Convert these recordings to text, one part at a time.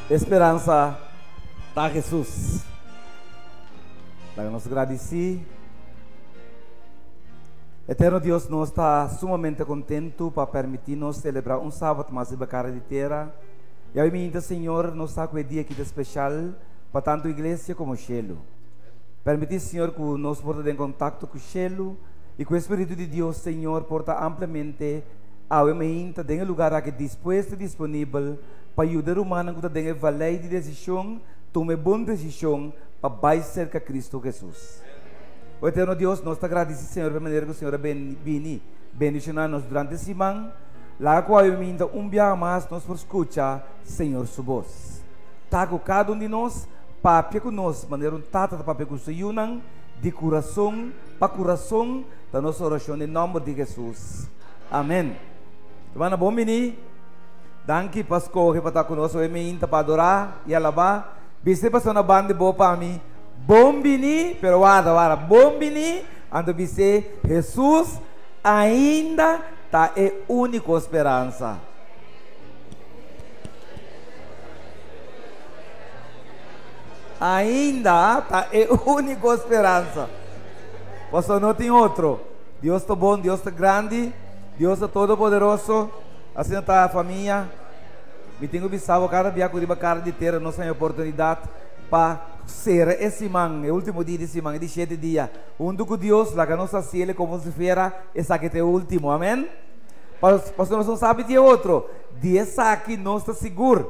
Esperança está Jesus. Nós agradecemos. Eterno Deus, nós está sumamente contento para permitir-nos celebrar um sábado mais de cara de terra. E aí, minha Senhor, nós está com um dia aqui especial para tanto a igreja como o cielo. Permitir, Senhor, que nós possamos ter contato com o cielo e com o Espírito de Deus, Senhor, porta amplamente a minha tem lugar aqui disposto, disponível para ajudar o humano que tem valer de decisão, tome boa decisão para vai cerca Cristo Jesus. O eterno Deus, nós te agradecemos, Senhor, pela maneira que o Senhor vem bendicionar-nos durante a semana. Lá com a minha dia mais, nós por escutar, Senhor, sua voz. Tá com cada de nós, papai conosco, maneira um tata de papai com o Senhor, de coração para coração, da nossa oração em nome de Jesus. Amém. Semana bom, menino. Danke, Pastor, que está conosco, eu me para adorar e alabar. Você passou na banda boa para mim. Bom bini, pero guarda, bom bini, ando você, Jesus ainda está é única esperança. Ainda está é única esperança. Você não tem outro. Deus está bom, Deus está grande, Deus está todo poderoso. Assim está a família. Me tenho bisavo cada dia com cara de ter nossa oportunidade para ser esse man, o último dia desse man, de 7 dias. Onde com Deus, lá que nossa cielo como se fera, esse aqui é o último, amém? Pastor, nós não sabemos de outro. De esse aqui, nós estamos seguros.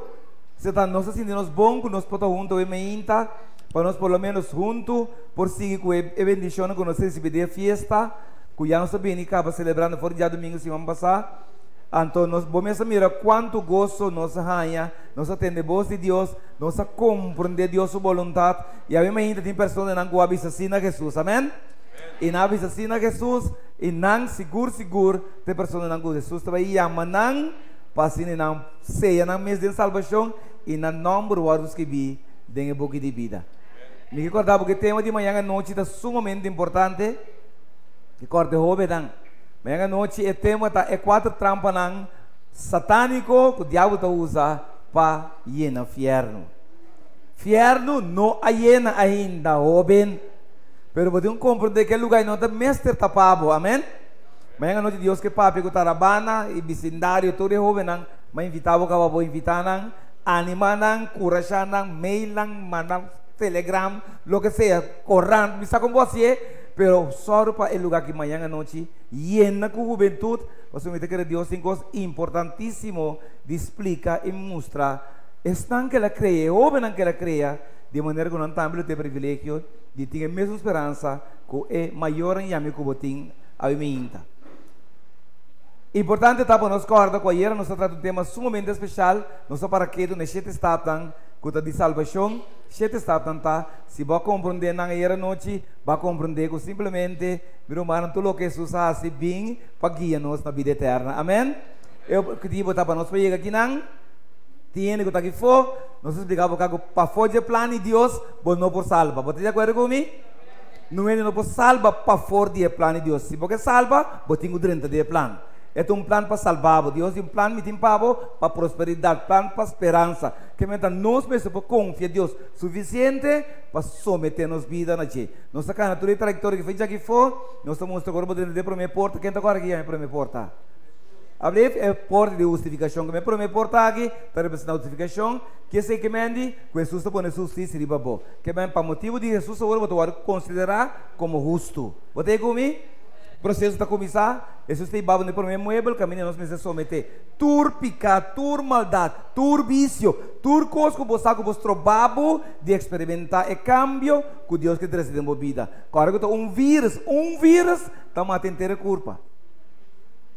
Se nós sentimos bom, nós podemos juntos, para nós pelo menos juntos, por seguir com a bendição que nós recebemos de festa, que já nós também acabamos celebrando, foi dia domingo, semana passada. Então, nós vamos mirar quanto gosto nós ganha, nós atendemos a voz de Deus, nós compreendemos Deus sua vontade, e a ainda tem pessoas que não abisam a Jesus, amém? E não abisam a Jesus, e não seguro, tem pessoas que não Jesus, também ama não, para não ceia, não mês de salvação, e não número de que vi, dengue boca de vida. Me recordava que o tema de manhã à noite é sumamente importante, recorde jovem, amanhã à noite o tema é 4 trampas satânico que o diabo usa para llenar fierno. Fierno não llena ainda, jovem. Pero podemos compreender que o lugar não está mestre tapado, amém? Amanhã à noite Deus que papi com tarabana e vecindário todo jovem, mas invitava que vou invitar animar curachar mail mandar telegram, lo que seja, correndo, me está com você. Pero só para o lugar que amanhã à noite llena com juventude, você me que Deus tem coisas importantíssimas de explicar e mostrar. Estão que ela creia, ou bem que ela creia, de maneira que não também tem privilégio de ter a mesma esperança que é maior em amigo que você tem a minha. Importante está para nós corda com a nós tratamos um tema sumamente especial, nós para que do neste estado que de salvação, sete está se vai compreender na era noite, vai compreender que simplesmente vir humano tudo o que Jesus faz bem para guiar-nos na vida eterna. Amém? Eu queria botar para nós para chegar aqui não, tiene que estar aqui fora, nós explicamos que para fora do plano de Deus, não por salva. Você de acordo comigo? Não é não por salva para fora do plano de Deus. Se você salva, você tem o direito do plano. É um plano para salvar, Deus tem um plano para prosperidade, plano para esperança. Que nós mesmos confiar em Deus suficiente para someter-nos vida na gente. Nossa cara, toda a trajetória que fez aqui fora, nós estamos agora de primeira porta. Quem está agora aqui é a primeira porta? Abre a porta de justificação. Que é a primeira porta aqui, para representar a justificação. Que sei que mende, que Jesus está pondo justiça e babo. Que é para motivo de Jesus agora você considerar como justo. Você comigo? O processo está a começar. Jesus tem babo no primeiro mueble, caminho nós precisamos someter. Tur pecado, tur maldade, tur vício, tur coisa que você trabalho de experimentar e cambio que Deus quer trazer na vida. Agora que um vírus está matando inteira culpa.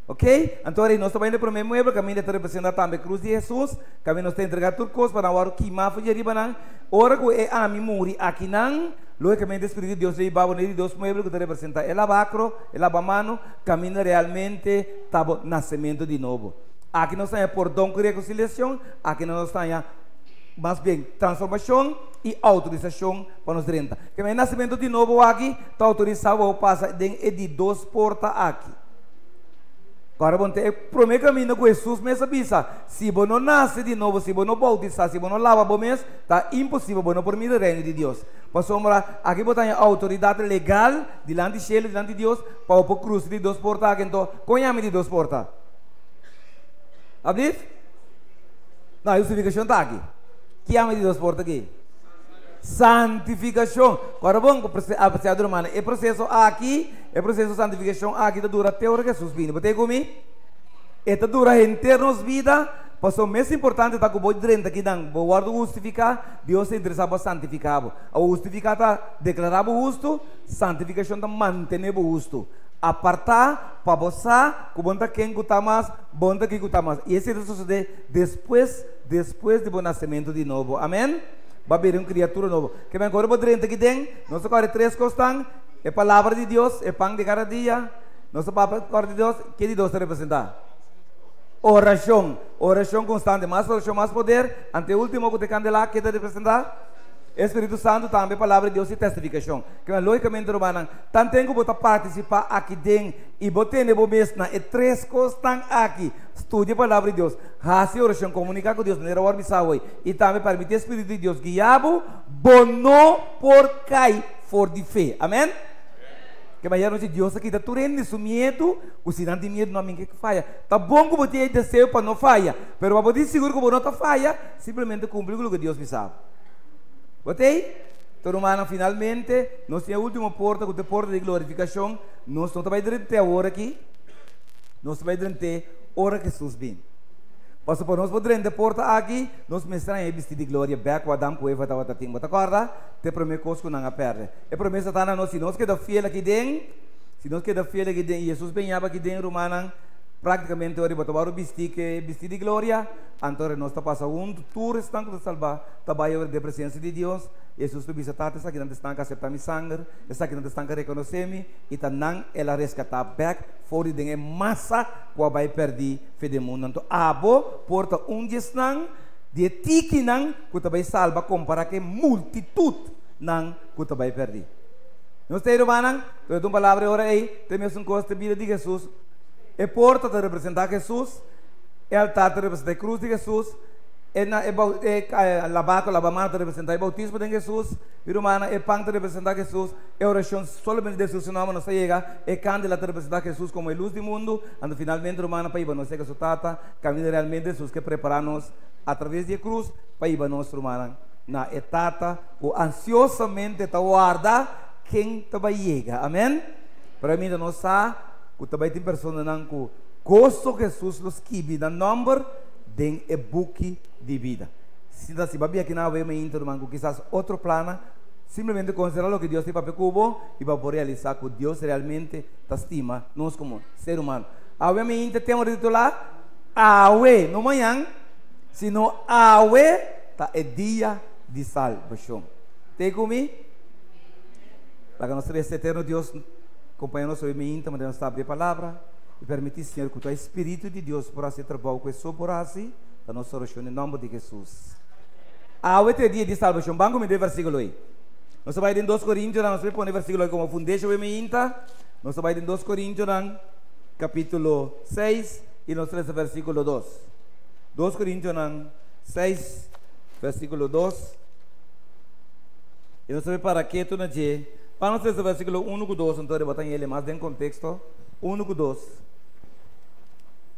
Ok? Então nós estamos indo para o primeiro mueble, caminho está representando também a cruz de Jesus, caminho nós está entregando tur coisa para o que mais foi de riba. Ora que é a mim morrer aqui não. Logicamente, o Espírito de Deus leva nele Deus muebles que representa el abacro, el abamano, camina realmente para o nascimento de novo. Aqui nós temos perdão e reconciliação, aqui nós temos mais bem transformação e autorização para nos renta. Que o nascimento de novo aqui está autorizado a passar de 2 portas aqui. Agora, bom, o primeiro caminho com Jesus mesmo avisa, se você não nasce de novo, se você não bautiza, se você não lava bom mês, está impossível você não formar o reino de Deus. Por sombra, aqui você tem a autoridade legal, diante de cielo, diante de Deus, para o cruz de 2 portas, então, conhame de 2 portas. Abrir? Não, a justificação está aqui. Que ama de 2 portas aqui? Santificação. Agora, bom, apreciado irmão, o processo aqui, o processo de santificação aqui dura até a hora que Jesus vem. Você comigo? Eta dura inteira nossa vida. Passou o mais importante está com o boi dentro aqui, não. O guarda justificar, Deus se interessa para santificar. O justificar está declarar o justo, santificação está manter o justo. Apartar para você, que bom está quem custa mais, bom está quem custa mais. E esse sucede depois do nascimento de novo. Amém? Vai haver uma criatura nova. Que vem agora para dentro aqui dentro, nós agora 3 coisas, é a palavra de Deus, é pão de cada dia. Nossa palavra de Deus, que de Deus representa? Oração constante, mais oração, mais poder. Ante o último que te candela, que te representa? Espírito Santo também, palavra de Deus e testificação. Que é logicamente, romana, tanto tempo que você participar aqui dentro e você tem o mesmo, e 3 coisas estão aqui. Estude a palavra de Deus, raça oração, comunicar com Deus, maneira de orar, e também permitir o Espírito de Deus guiá-lo, bono por cair for de fé. Amém? Que vai não se Deus aqui está turendo isso medo, o sinal de medo não é que falha. Tá bom que você desejo para não falha, mas para você seguro que você não está falha, simplesmente cumprir o que Deus me sabe. Botei? Então, humano, finalmente, nós temos a última porta, que é a porta de glorificação. Nós não estamos durante a hora aqui. Nós estamos durante a hora que Jesus vem. Passa por nós, durante a porta aqui, nós mostramos a vestir de glória, back, o Adam, o Eva, o Tim, você acorda? Te prometo coisa que não perde. E promessa está na nós, se nós queremos fiel aqui dentro, Jesus vem aqui dentro, humano, praticamente ora botar o vestir de glória, então nós está passando tour estão de salvar, trabalho de presença de Deus. Jesus tu bisa tata que não estão que aceitar mi sangue, essa que não estão que reconhecer-me e não ela resgatar back for de massa que vai perder fede mundo. Então abo porta gestão de tiki não que vai salva comparar que multitud não que vai perder. Nós temos manang, tu palavra ora aí, temos coisa de vida de Jesus. A porta te representa Jesus, o altar te representa a cruz de Jesus, a lavamano te representa o bautismo de Jesus, o pão te representa Jesus, a oração somente de Jesus nome nos chega, a candela te representa Jesus como a luz do mundo, e finalmente, romana, para ir a nós que su tata, caminho realmente Jesus que prepara-nos através da cruz, para ir a nós, romana, na etapa, o ansiosamente te guarda, quem te vai chegar, amém? Para mim, nós sabemos, que também tem pessoas que gostam que Jesus los kibi na number den e book de vida. Se não se babia aqui na web me intermanco quizás outro plano, simplesmente considerar o que Deus tem para cubo e para realizar que Deus realmente te estima nós como ser humano. A web me inter tem um titular awe no manhã, sino awe tá é dia de salvação. Tem comigo? Para que nós eterno Deus acompanhando sobre mim, também nós sabe a palavra e permitir, Senhor, que o Espírito de Deus possa ser trabalhado com isso por assim, da nossa oração em nome de Jesus. A outro dia de salvação, banco me dê versículo aí. Nós vamos em 2 Coríntios, nós vamos pôr versículo aí como fundamento de mim, nós vamos em 2 Coríntios, capítulo 6 e nós temos versículo 2. 2 Coríntios 6, versículo 2. E nós vamos para que tu não diz. Para nós, o versículo 1 e 2, então, botar ele mais em contexto. 1 e 2.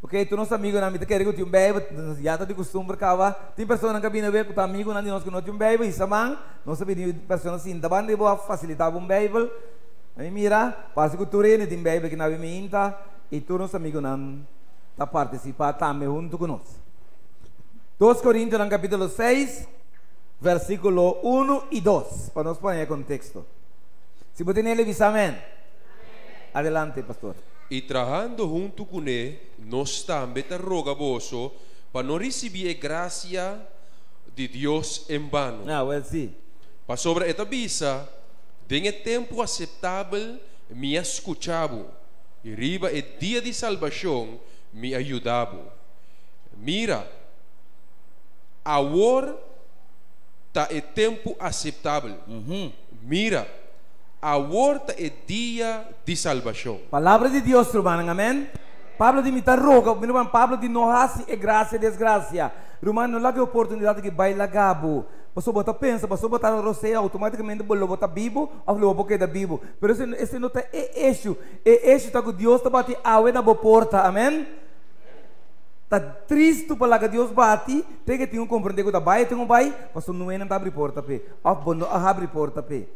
Ok, tu nosso amigo, não me quer que tu bebe, já está de costume, tem pessoas na cabine que tu amigo, não nós que não tem bebe, isso man, nós sabemos pessoas assim, da banda boa facilitar um bebe. Aí mira, passa que tu rene tem bebe que não me inta e tu nosso amigo não está participando também junto conosco. 2 Coríntios, capítulo 6, versículo 1 e 2, para nós pôr em contexto. Se você tem ele, diz amém. Adelante, pastor. E trabajando junto com ele, nós também te rogamos para não receber a graça de Deus em vano. Well, sim. Para sobre esta visa, tem tempo aceitável, me escuchava. E riba o dia de salvação, me ajudava. Mira, agora está o tempo aceitável. Mira, agora é dia de salvação. Palavra de Deus, irmão, amém? Pablo de imitar roga, irmão, Pablo de nohasi e graça e desgraça. Irmão, não lage oportunidade que vai lagabo. Você bota pensa, você botar o roceia automaticamente bolo bota bibo, ou lo boque da bibo. Pero esse não é eixo tá que Deus tá bate awe na boa porta, amém? Tá triste para que Deus bate, tem que ter um compreender que tá vai, tem um vai, mas não é não abre porta pe, of bono abre porta pe.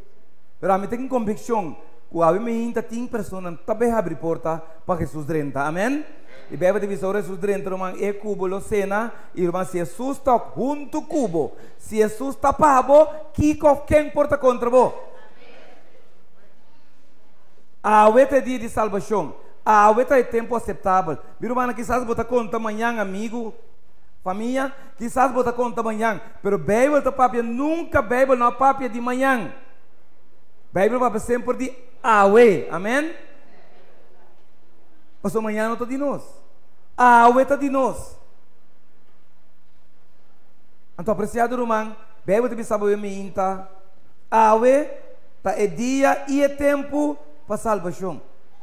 Pero a mim tem convicção, que a mim ainda tem pessoas que também abre porta para Jesus renta, amém? E bebe de visora Jesus renta, irmão, é cubo lo cena, irmão, se Jesus está junto cubo, se Jesus está pabo, quem porta contra bo? A é dia de salvação. A é tempo aceitável. Meu irmão, quizás bota conta amanhã, amigo, família, quizás bota conta amanhã, pero Bíblia da papia nunca Bíblia na papia de manhã. Bíblia papia sempre de awe, amém? Mas amanhã não está de nós. A awe está de nós. Então, apreciado irmão, Bíblia te sabe me inta. A awe tá é dia e é tempo para salvação.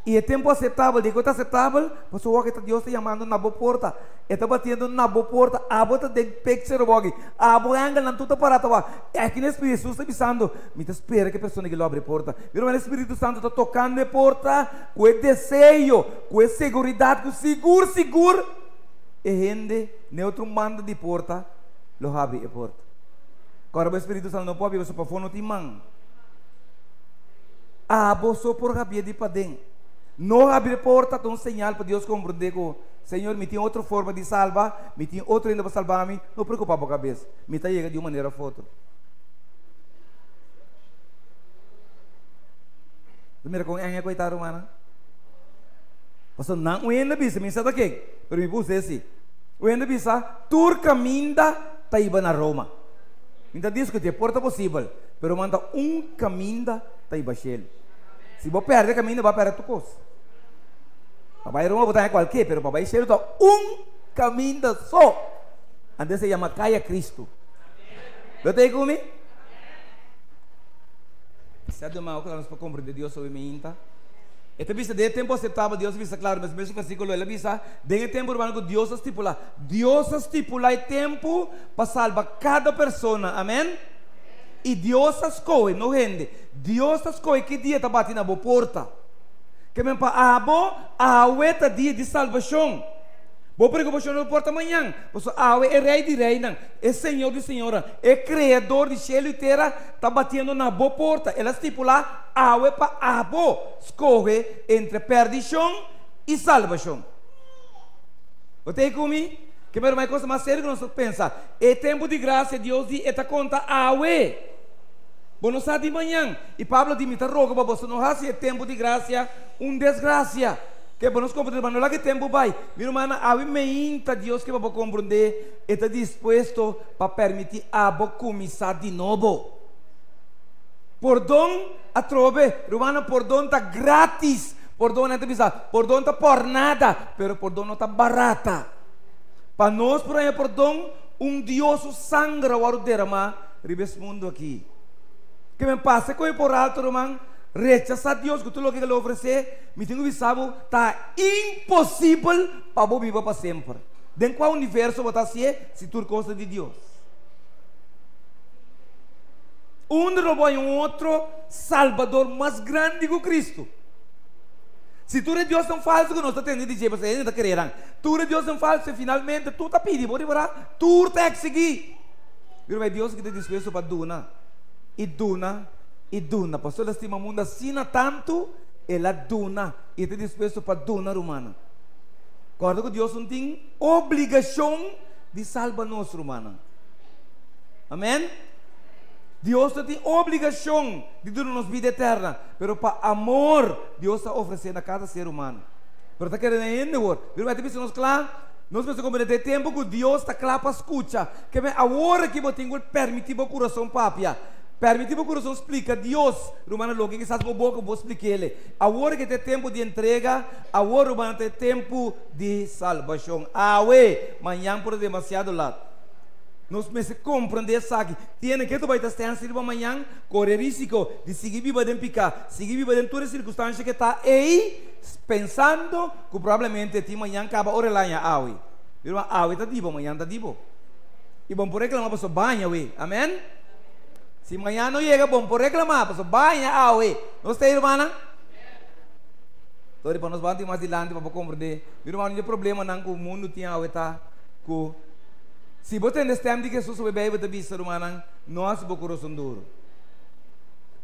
E é tempo aceitável, digo, está aceitável, mas o que Deus está chamando na boa porta, está batendo na boa porta, a bota de pexer o bogi, a boa anga não tudo para tua, é que no Espírito Santo está avisando, me espera que a pessoa que lhe abre a porta, meu irmão, o Espírito Santo está tocando a porta, com o desejo, com a segurança, com seguro, e gente, neutro manda de porta, lo abre a porta. Agora o Espírito Santo não pode, você pode não te manda. A boa por rabia de padem. Não abrir porta, então sinal para Deus compreender que Senhor, me tem outra forma de salvar, me tem outra ainda para salvar-me, não preocupa com a cabeça, me está chegando de uma maneira foto. Mira com a coitada humana. Você não ainda bisa, me sabe aqui, pero me puse assim. O ainda bisa, turca minda tá iba na Roma. Minda diz que tem porta possível, pero manda caminho tá iba cheio. Se você perder o caminho, vai perder a tua coisa. Papai Roma botar qualquer, pero papai cheio está caminho só. Antes se chama Caia Cristo. Lo tem comigo? Se há de uma coisa para compreender Deus sobre mim, tá? Então, vista de tempo aceitável, Deus vista claro, mas mesmo versículo ele vista, de tempo urbano que Deus estipula o tempo para salvar cada pessoa, amém? E Deus escolhe, não rende. Deus escolhe que dia está batendo na boa porta. Que me para a ueta dia de salvação. Vou preocupar na porta amanhã. Porque a é rei de reina, é senhor de senhora, é criador de céu e terra, está batendo na boa porta. Ela estipula a ué para a escolhe entre perdição e salvação. Você comigo? Que é uma coisa mais séria que nós pensamos. É tempo de graça, Deus diz, esta conta a ué. Bom, sabe de manhã, e Pablo diz, me roga para você não fazer tempo de graça, desgraça. Que bom, nós compreendemos, mas não é que tempo vai. Meu irmão, a mim me Deus que vai compreender, está disposto para permitir a começar de novo. Perdão a trove, irmão, perdão está grátis, perdão não está perdão está por nada, pero perdão não está barata. Para nós, por aí, perdão, Deus sangue o derramar, ribes mundo aqui. Que me passa com por alto, irmão, rechazar Deus com tudo o que ele oferece, me tenho visto, está impossível para eu viver para sempre. Dentro do universo, você está se tu gosta de Deus. Outro Salvador mais grande que Cristo. Se tu é Deus não falso, que nós estamos tendo de dizer, você ainda quererão. Tu é Deus não falso, finalmente, tu está pedindo, tu está a seguir. Viu, é Deus que te disposto para donar. E duna, pastor, estima mundo assina tanto, ela duna, e te disposto para donar humana. Acorda que Deus não tem obrigação de salvar nós, humana. Amém? Deus não tem obrigação de dar-nos vida eterna, mas para amor, Deus está oferecendo a cada ser humano. Mas está querendo ainda, viu, vai ter visto nós claro? Nós precisamos compreender tempo que Deus está claro para escutar, que a hora que eu tenho permitir o coração papia. Permitir o coração explica Deus, Romana logo que estás com boca, vou explicar ele. A hora que tem tempo de entrega, a hora Romana tem tempo de salvação. Awe, manhã por demasiado lado. Nós precisamos compreender isso aqui. Tiene que tu vai estar sirva amanhã, correr risco de seguir viva dentro picar, seguir viva dentro todas as circunstâncias que está aí, pensando que provavelmente ti amanhã acaba hora lá em aui. Irmão, aui está dibo, amanhã está dibo. E bom por reclamar para sua banha, we. Amém? Se amanhã não chega, bom por reclamar para sua banha, aui. Não está, irmã? Então, para nós vamos mais adiante para compreender. Irmão, não tem problema não que o mundo tinha aui, tá? Se você entende que Jesus vai beber da vista humana, nós vamos coração duro.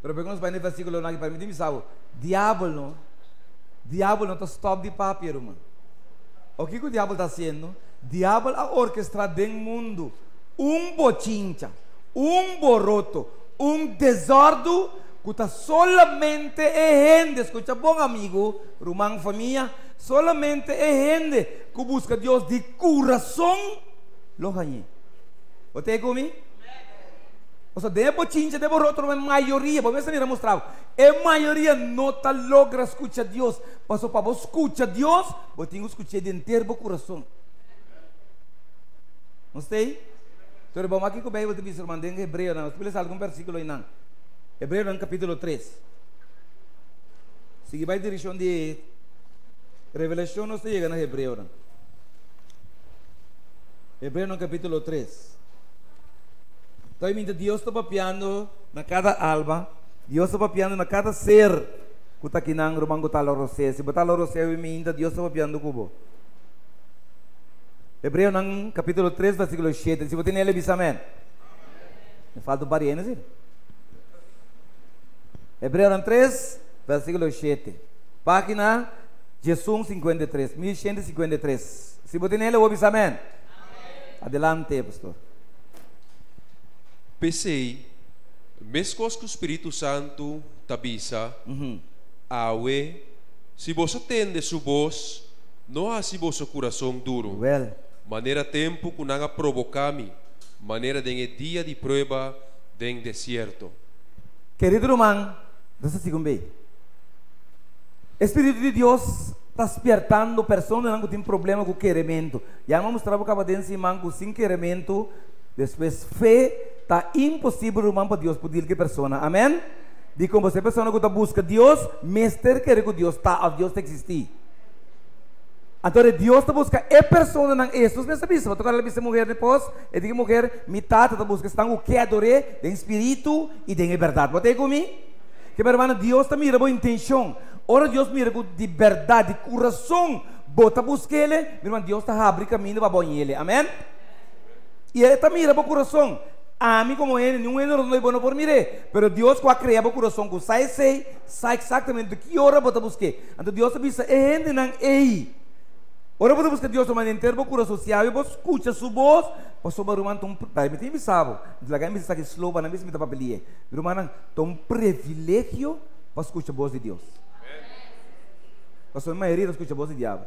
Pero pegamos para o versículo aqui para mim, sabe? Diabo não está stop de papo, irmão. O que o diabo está fazendo? Diabo a orquestra do mundo bochincha, boroto, desordem que está solamente gente, escucha bom amigo, irmão, família, solamente gente que busca Deus de coração. Lo ganhei. Você comigo? Ou seja, depois tinha de outro a maioria, vamos ver mostrar. A maioria não logra escutar Deus. Passou para você escutar Deus, você tem que escutar de inteiro o coração. Não sei? Então, vamos aqui com o Bíblia de Bispo Mandeng Hebreu, não. Explica algum versículo aí não. Hebreu no capítulo 3. Se vai direção de revelação, não se chega na Hebreu, não. Hebreu no capítulo 3. Então, Deus está papiando na cada alma, Deus está papiando na cada ser que está aqui na rumang gutalo rosé. Se gutalo rosé, Deus está papiando kubo. Hebreu no capítulo 3, versículo 7. Se você tem ele, diz amém. Me falta um parênteses, sim. Hebreu 3, versículo 7. Página Jesus 53, 1153. Se você tem ele, diz amém. Adelante, pastor. Pensei, mesmo que o Espírito Santo tabisa, awe, se você atende sua voz, não há se vosso coração duro. Well. Maneira tempo que não provocar-me, maneira de dia de prova de deserto. Querido irmão, deixa eu seguir. Espírito de Deus está despertando pessoas que têm problema com o querimento. Já vamos mostrar para dentro irmão que sem querimento, depois fé, está impossível irmão para Deus poder que pessoa. Amém? De como você pessoa que busca Deus, mestre quer que Deus está, Deus existir. Então Deus está buscando é pessoa não Jesus mesmo sabe. Vou tocar a vista mulher depois, e digo mulher metade está buscando estão o que adorar, de espírito e de verdade. Você comigo? Que meu irmão, Deus está mirando a intenção. Ora Deus mira de verdade, de coração, bota buscar ele, meu irmão, Deus está abrindo caminho para bom ele, amém? E ele está mirando para o coração, a mim como ele, não é bom por mirar, mas Deus que criar para o coração, que sabe exatamente de que hora bota buscar, então Deus sabe se é gente não é, ora bota buscar Deus de maneira inteira para o coração, se a você escuta sua voz, passou para o irmão, para mim tem sabe, deslagar me está aqui slow, para mim se me está papelia, meu irmão, tem um privilégio para escutar a voz de Deus. A maioria escuta a voz do diabo.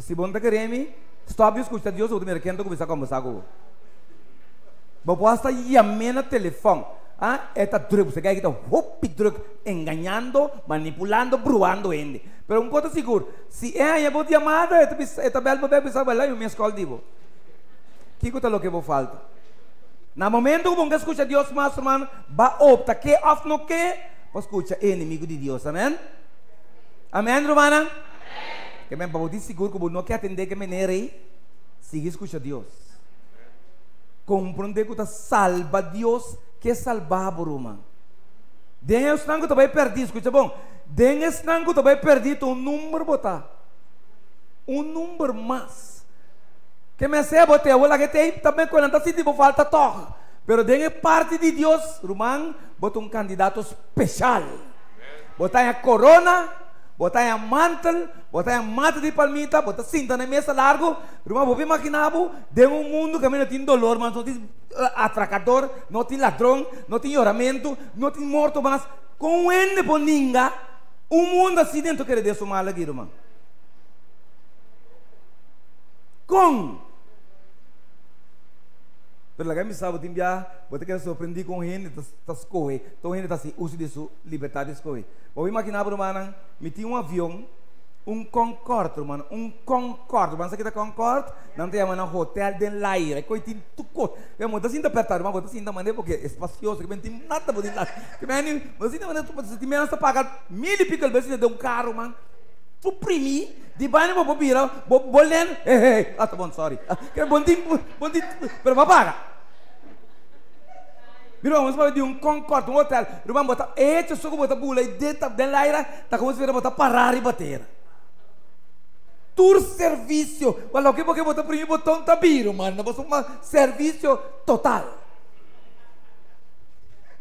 Se você está querendo, stop e escuta Deus, eu também quero conversar com você. Mas você está chamando no telefone. Está truque, você está truque, enganando, manipulando, bruando ele. Mas um coisa seguro, se é a voz chamada, está bem para pensar, vai lá e me escolhe. O que é o que vou falta? No momento que você escuta Deus, mas irmão, vai optar que ou não que, você escuta inimigo de Deus, amém? Amém, Romana? Que me para seguro que não quer atender que me nere, siga escuta Deus. Compreender que está salva Deus, que salvava Roma. Dengue os não que tu vai perder, escuta bom. Dengue os não que tu vai perder, um número botar, número mais. Que me sei botar, eu lá que tem também quando está sentindo falta toque. Pero dengue parte de Deus, Romano, bota candidato especial. Botar a corona. Botar em mantel, botar em mata de palmita, botar cinta na mesa largo, rumah bobi maquinabo, de mundo que não tem dolor, mas não tem atracador, não tem ladrão, não tem oramento, não tem morto, mas com ele por ninguém, mundo assim dentro quer Deus mal aqui, irmão. Com Pero lá me sabe timbia, botar que surpreendi com gente, tas corre, então gente tá se usa de sua liberdade de escolher. Vou imaginar para o me tinha um avião, Concorde, mano. Concorde. Mas aqui tá Concorde, não tem um hotel de Laira. Que tem tudo. Eu vou assim apertar, mas vou assim da maneira porque é espacioso, que não tem nada para lá. Que mano, mas assim da maneira tu tem menos a pagar 1000 e pico vezes de carro, mano. Tu primi, di banho vou bobira, bolen. Ah, tá bom, sorry. Que bom pero vai pagar. Mira, vamos falar de Concorde, hotel. Vamos botar, só que botar bula e dentro de Laira, tá como se vier botar parar e bater. Tour serviço. Olha o que porque botar primeiro botão tabiro, mano. Nós um serviço total.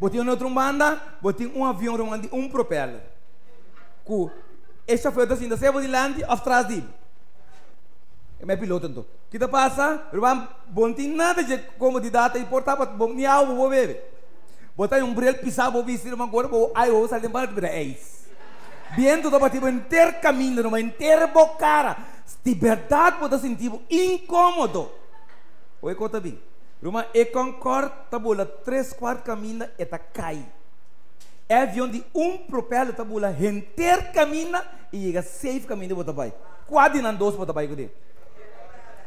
Botei um outro banda, botei um avião de propeller. Esse foi assim, da cebo de land of atrás dele. É meu piloto então. O que passa? Vamos botei nada de comodidade e portar bom ni algo vou beber. Botar brel pisar vou vestir uma agora vou aí vou sair embora para eis. Viendo todo tipo inteiro caminho, numa inteira bocara, de verdade pode sentir incômodo. Oi, conta bem. Ruma Concorde tabula 3/4 caminho e tá cai. É avião de propeller tabula inteiro caminho e chega safe caminho de botar bai. Quase não dois botar bai com ele.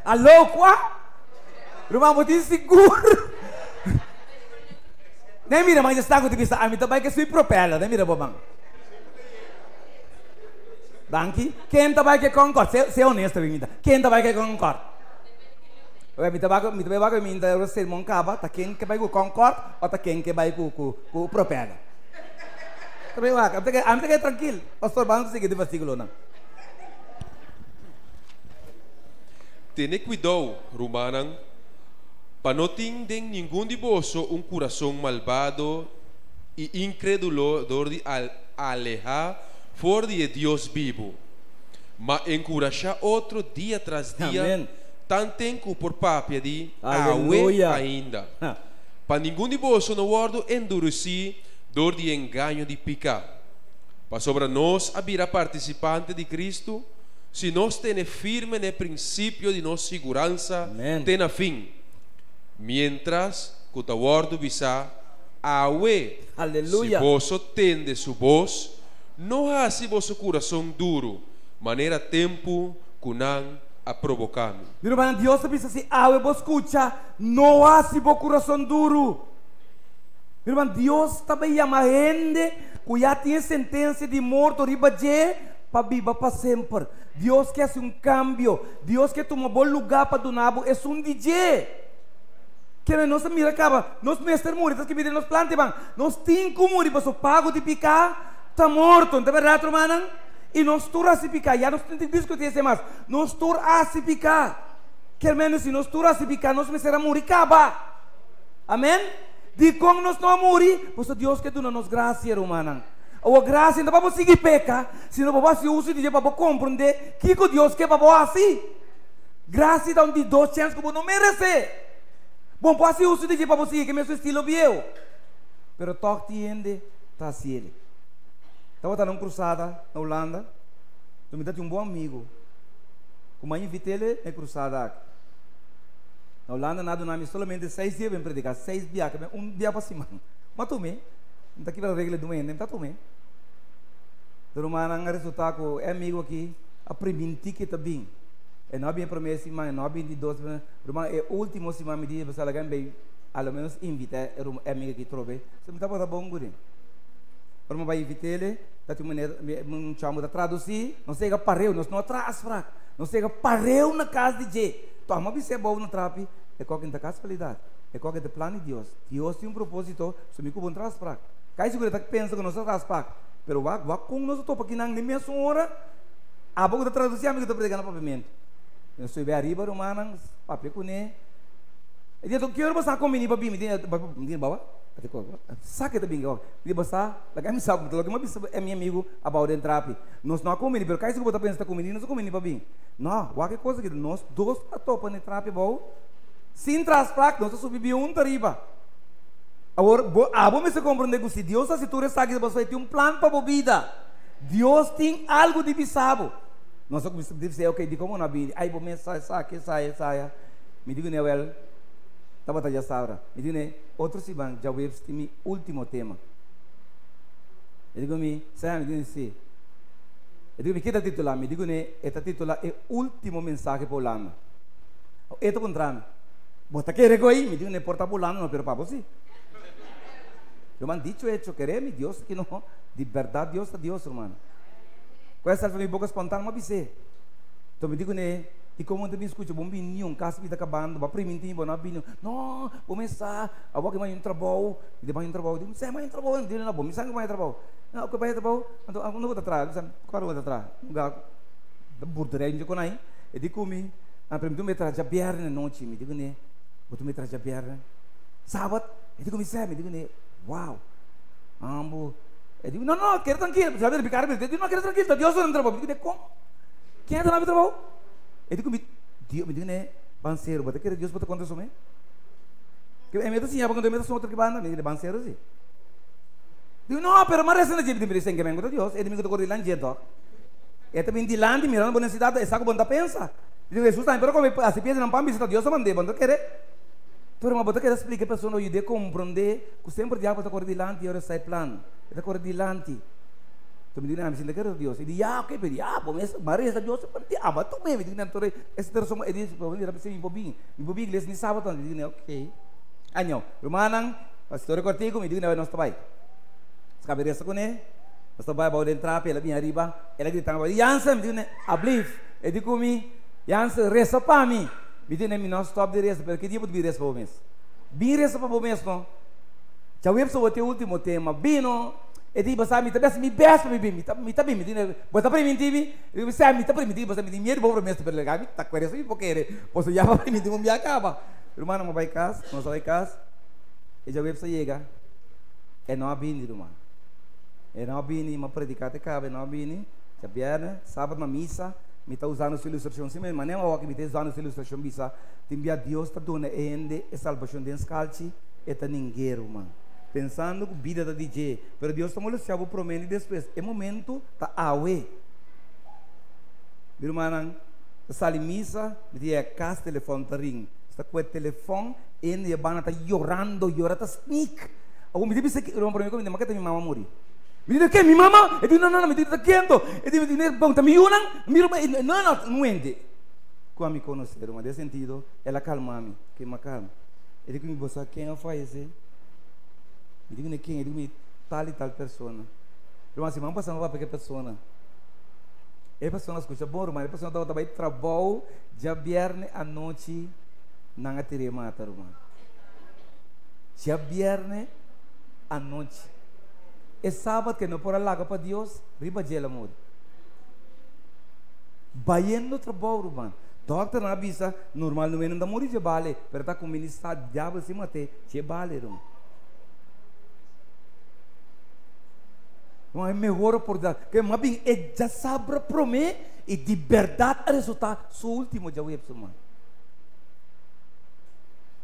Alô, quá? Ruma botar seguro. Nem mira, mas está com o vista. A mim também que sui propeller, nem mira bobang. Danke. Quem trabalha que Concorde? Ser honesto, menina. Quem trabalha que Concorde? Eu me trabalho menina, eu ser moncaba, tá quem que vai com Concorde ou tá quem que vai com propeller? Também vai, a mim tá tranquilo. Pastor, vamos seguir de versículo não. Tene cuidado, Romanan, para não ter nenhum de vosso coração malvado e incrédulo de alejar fora de Deus vivo, mas encorajar outro dia tras dia, tanto tempo por papia de aue ainda. Para nenhum de vós no guardo endureci dor de engano de picar. Para sobre nós a participante de Cristo, se nós temos firme no princípio de nossa segurança, tem a fim. Mientras que o guardo visa aue, se vós tende su voz, não hace vosso coração duro, maneira tempo que não a provocar-me. Meu irmão, Deus diz assim, vos escucha, não hace vosso coração duro. Meu irmão, Deus também chama gente que já tem sentença de morte riba de para viver para sempre. Deus quer um cambio. Deus quer tomar bom lugar para donar, é um DJ. Que nós mira acaba, nós mestre morre, que vira nos plantas, nós tem como morrer, para pago de picar. Está morto, não é verdade, irmã? E nós turamos a se picar, já não tem que discutir isso mais. Nós turamos a se picar. Que menos se nós turamos a se picar, nós me será morrer, acaba. Amém? De como nós não morrer, pois Deus que dá nos graça, irmã. Ou graça, não vamos seguir pecar, se não vamos usar de para compreender que Deus quer para assim. Graça dá de 2 chances que não merece. Bom, pode usar de para seguir que meu estilo viu. Pero toque tiende, tá assim. Estava numa cruzada na Holanda. Eu me dei um bom amigo. Como eu invitei ele na cruzada. Na Holanda, nada nome somente 6 dias para predicar. 6 dias, um dia para cima. Mas também, não está aqui para a regra do mês, não está também. Então, mas o resultado é amigo aqui. A primeira que está bem. E não havia promessa, mas não havia de 12. Mas é o último semana me disse, você alguém bem, ao menos invita, é amigo que trouxe. Você me está bom, guri. Para me vai invitar ele, tá te me chamo da traduzir, não sei que pareu, nós não atrás fraco, não sei que pareu na casa de Jê. Toma bem ser bom no trape, é qualquer da casualidade, é qualquer do plano de Deus. Deus tem um propósito, se me cubo atrás fraco. Cai segura que pensa que nós atrás fraco, pero vai com nós topa aqui na minha senhora, a boca da traduzir amigo da pregando papiamento. Eu sou bem arriba, romana, papel com ele. E dia tu quero passar com o menino papi, me diz bawa. Sakit também, dia passar, lagi me sabe, lagi mais é meu amigo about entrapi. Nós não comemos, pero cai se botar pensa com o menino, nós comemos papi. Não, qualquer coisa que nós dois para topa ne trapi bom. Sin tras plac, nós subi um tariba. Agora, abo me se compreender que se Deus se tu resta aqui, você tem um plano para a vida. Deus tem algo de bisabo. Nós só deve dizer, ok, de como na vida, aí vou me saia. Me digo, Newell, estava já sabra. Me digo, outro se van, já veio este meu último tema. Eu digo, me digo assim, Eu digo, que está titular? Me digo, esta titular é o último mensagem para Holanda. Esto contra-me. Bota querer aí? Me digo, porta Holanda, não, pero para você. Eu me han dicho, hecho, queremos, Deus, que não, de verdade, Deus é Deus, irmão. Com essa minha boca espontânea, mas você. Então me digo, e como eu me escuto, bom vinho, um caso está acabando, vai primintivo, não vinho, não, vou começar, a boca vai em trabalho, e depois em trabalho, digo, você vai em trabalho, digo, não, bom, me sangue vai em trabalho, não, o que vai em trabalho, então, não vou atrás, qual vou atrás, um gato, da burdeira, não sei aí, e digo, me, a primeira me traz a biarra na noite, me digo, vou me traz a biarra, sábado, e digo, me serve, me digo, uau, ambo, e digo, não, quero tranquilo, já vai ficar, eu digo, não, quero tranquilo, Deus não trabalho, digo, como? Quem é que não trabalho? Eu digo, Deus me diz, banceiro, bota que Deus bota contra isso mesmo. Que é mesmo assim, quando eu meto outra que banda, me diz, banceiro assim. Digo, não, pero mas resta na gente me diz, que me contra Deus, ele me contra Cordilan jeito. É também de land, mirando boa cidade, essa que banda pensa. Digo, Jesus está, pero como assim pensa não pode visitar Deus, a mandei, banda querer. Pero mas bota que explica a pessoa não ide compreender, que sempre diabo bota Cordilan e ora sai plano. É Cordilan. Tu me diz, me sinto que era Deus. Ele diz, ok, pero mas Maria está Deus, mas diabo, tu mesmo. Ele diz, não, esse terço, ele diz, ele diz, me bobinho, igreja ni sábado, ele diz, ok. Anyo, Romanang, pastor cortigo, me diz, não, nós trabalhamos. Sabe isso com ele? Nós trabalhamos para entrar, pela minha riba, ele diz, Jansen, me diz, ablif, ele diz comigo, Jansen, resta para mim. Me diz, não, stop de resta, porque dia pode vir resta para o mês. Bem resta para o mês, não? Já vimos sobre o último tema, bino. E diz, você me está me besta, me está bem, me diz, você está primitivo, você me está primitivo, você me diz, medo, vou para o mesmo, me está com isso, porque você já vai primitivo, me acaba. Irmão, não vai casa, não vai casa, e já você chega, é não abini, irmão. É não abini, uma predicata acaba, é não abini, já vier, sábado na missa, me está usando essa ilustração, sim, mas não é o que me está usando essa ilustração, missa, tem via Deus está dando ainda a salvação de escalci, e está ninguém, irmão. Pensando que a vida da DJ, mas Deus está molestando o promeno e depois, é momento da awe. Meu irmão, está em missa, me a casa telefone está ring, está com o telefone e a banda está chorando, está sneak. Algum me disse que irmão para mim como mas que minha mamãe morri. Me diz que minha mamãe, eu digo não, me diz que quento, eu digo bom, tá me unam, não ende. Como me conhecer, mas de sentido, ela calma-me, que me calma. Eu digo me você quem eu faz isso? Me digo quem, eu digo tal e tal pessoa. Irmão, assim, vamos passar uma para que pessoa. E pessoa escuta bom, mas a pessoa estava trabalhando trabalho, já viernes à noite, não a teria mata, irmão. Já viernes à noite. É sábado que não pode largar para Deus, riba de amor. Baiano trabalho, irmão. Doctor na bisa, normal não é não morrer de bale, mas está com o ministro diabo se mate, de bale, irmão. Não é melhor oportunidade. Que mas bem, é já sabe prometer e de verdade a resultar seu último já web irmão.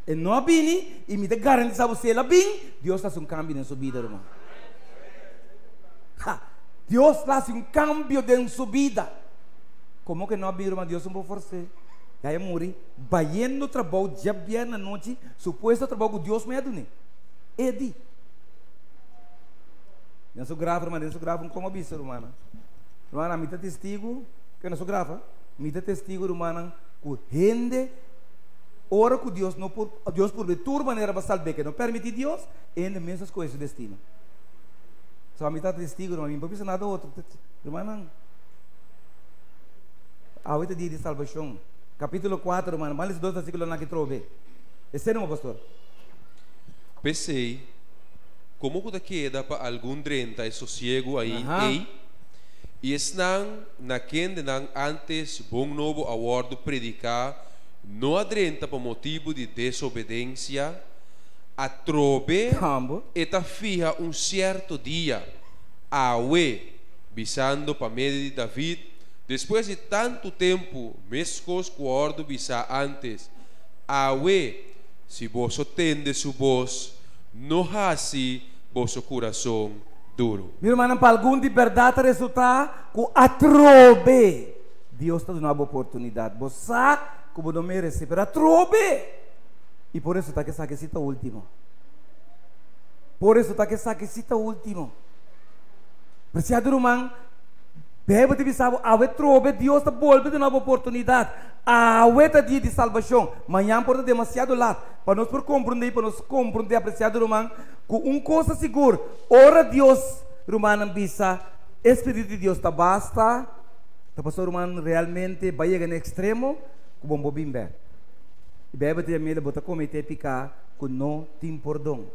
E não bem e me dá garantia sabe se ela bem, Deus faz um cambio na sua vida, irmão. Deus faz um cambio na sua vida. Como que não bem, irmão? Deus não pode forçar. Já é morrer. Vai no trabalho, já vem na noite, suposto trabalho que Deus me dá, né? É de não sou grave, irmão, não sou grave como aviso, irmão. Irmão, me dá testigo, que não sou grave, me dá testigo, irmão, que rende, ora que Deus não por Deus por de tua maneira para salvar, que não permite Deus, ainda mesmo com esse destino. Só me dá testigo, irmão, não precisa nada outro, irmão. A 8 dias de salvação, capítulo 4, irmão, mais 2 versículos na que trouxe. Esse é o pastor. Pensei. Como que queda para algum 30 sossego aí, e estão na quem antes bom novo awardo predicar, não adrenta por motivo de desobediência, a trobe e ta fija certo dia, visando para meio de David, depois de tanto tempo, mescos guardo visa antes, se vos atende su voz, não assim vosso coração duro. Meu irmão, para algum de verdade resultar com a trobe. Deus está dando uma boa oportunidade. Você sabe como não merece, mas a trobe. E por isso está que saquecita o último. Por isso está que saquecita o último. Preciado, irmão, Bebe te sabe, awe trobe, Deus te volve de nova oportunidade. Awe te dia de salvação. Manhã por demasiado lado. Para nós por compreender, apreciado irmão, com coisa segura. Ora Deus, irmão, bisa, Espírito de Deus te basta. Te pastor irmão realmente vai chegar no extremo, com bom bimbe. Bebe te mele bota cometer picar, com não tem perdão.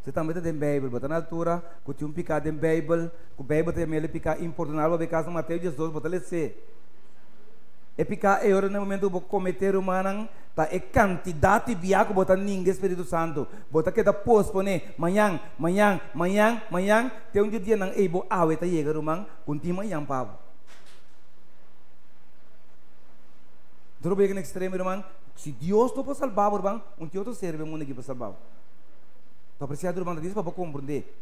Você também tem Bíblia, bota na altura, que tem picado em Bíblia, que o Bíblia tem mele picar importante, o caso Mateus 18, bota ler. E picar é hora no momento de cometer humano, tá é quantidade de biaco bota ninguém Espírito Santo, bota que da pospone, manhã, tem um dia nang ebo awe tá chega rumang, kunti manhã pavo. Tudo bem no extremo, irmão, se Deus não pode salvar, irmão, outro serve o mundo aqui para salvar. Então, apreciado irmão, diz para compreender.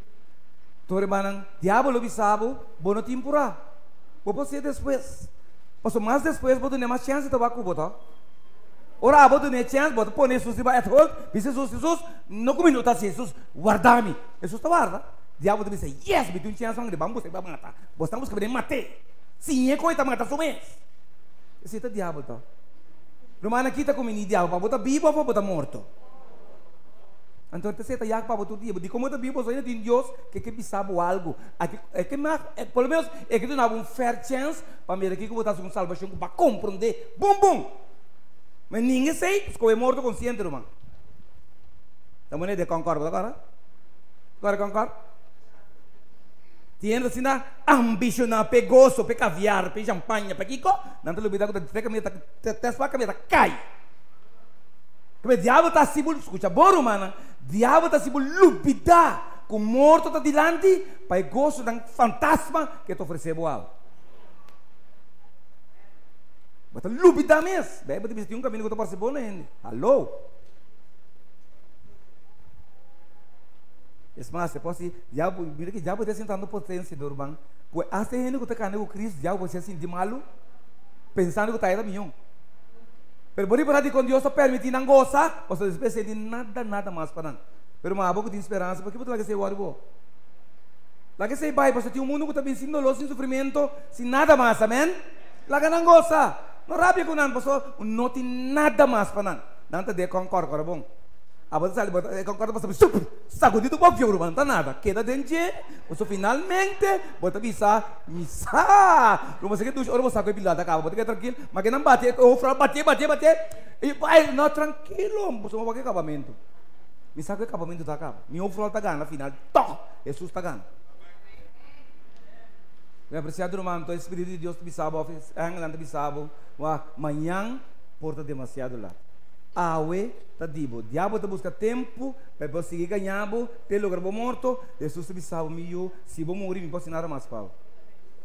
Então, irmão, diabo lo sabe, bom temporada. Vou ser depois. Mas mais depois, vou ter mais chance de trabalhar com você. Ora, vou ter chance, vou pôr Jesus e vai atrás. Jesus, não comigo tá Jesus, guarda-me. Jesus está guarda. Diabo diz, yes, me tem chance de vamos você vai matar. Você estamos querendo matar. Sim, é coisa matar só mês. Esse é o diabo, tá? Irmão, aqui está comigo diabo, para botar vivo ou para botar morto. Então, você está já para o dia. De como está vivo, você tem Deus que sabe algo. Pelo menos, é que tu não have fair chance para me aqui que você está com salvação para compreender. Bum! Mas ninguém sei, porque é morto consciente, irmão. Estamos de concordo agora? Agora concordo? Tiene assim, ambicionar, pegoso, pe caviar, pe champanhe, pe kiko. Não te olvidar que te camisa cai. Porque o diabo está se escuta, bom, mano. Diabo está se lupidar com morto está dilante para o gosto de um fantasma que te ofereceu algo. Mas lupidar mesmo. Bebe te vestir caminho que tu participou nele. Alô? Es mais, você pode diabo, mira que diabo está sentando potência do urbano. Até ele que está caindo com Cristo, diabo você sentir malo, pensando que está aí da minha. Pero por aí com Deus está permitindo não gozar, você não precisa de nada mais para não. Pero mas pouco de esperança, porque você vai ser o lá que você vai, você tem um mundo que está bem sem dolor, sem sofrimento, sem nada mais, amém? Lá que não goza, não rabia com não, pessoal, não tem nada mais para não. Não te dê concordo, cara bom. A você sabe, concordo para saber, sacudido para o fio, não está nada, queda dentro, você finalmente, você bisa, você que tu ora você sabe pilada, acaba, você que tranquilo, mas que não bate, bater, e vai, não tranquilo, você não vai que acabamento. Me sabe que acabamento está acaba, me ofro está ganha, final, toh, Jesus está ganha. Meu apreciado irmão, o Espírito de Deus te sabe, angel te sabe, amanhã porta demasiado lá. Awe tá dibo, diabo tá busca tempo para conseguir ganhar, ter lugar bom morto. Jesus te sabe meu, se vou morrer, me posso nada mais pau.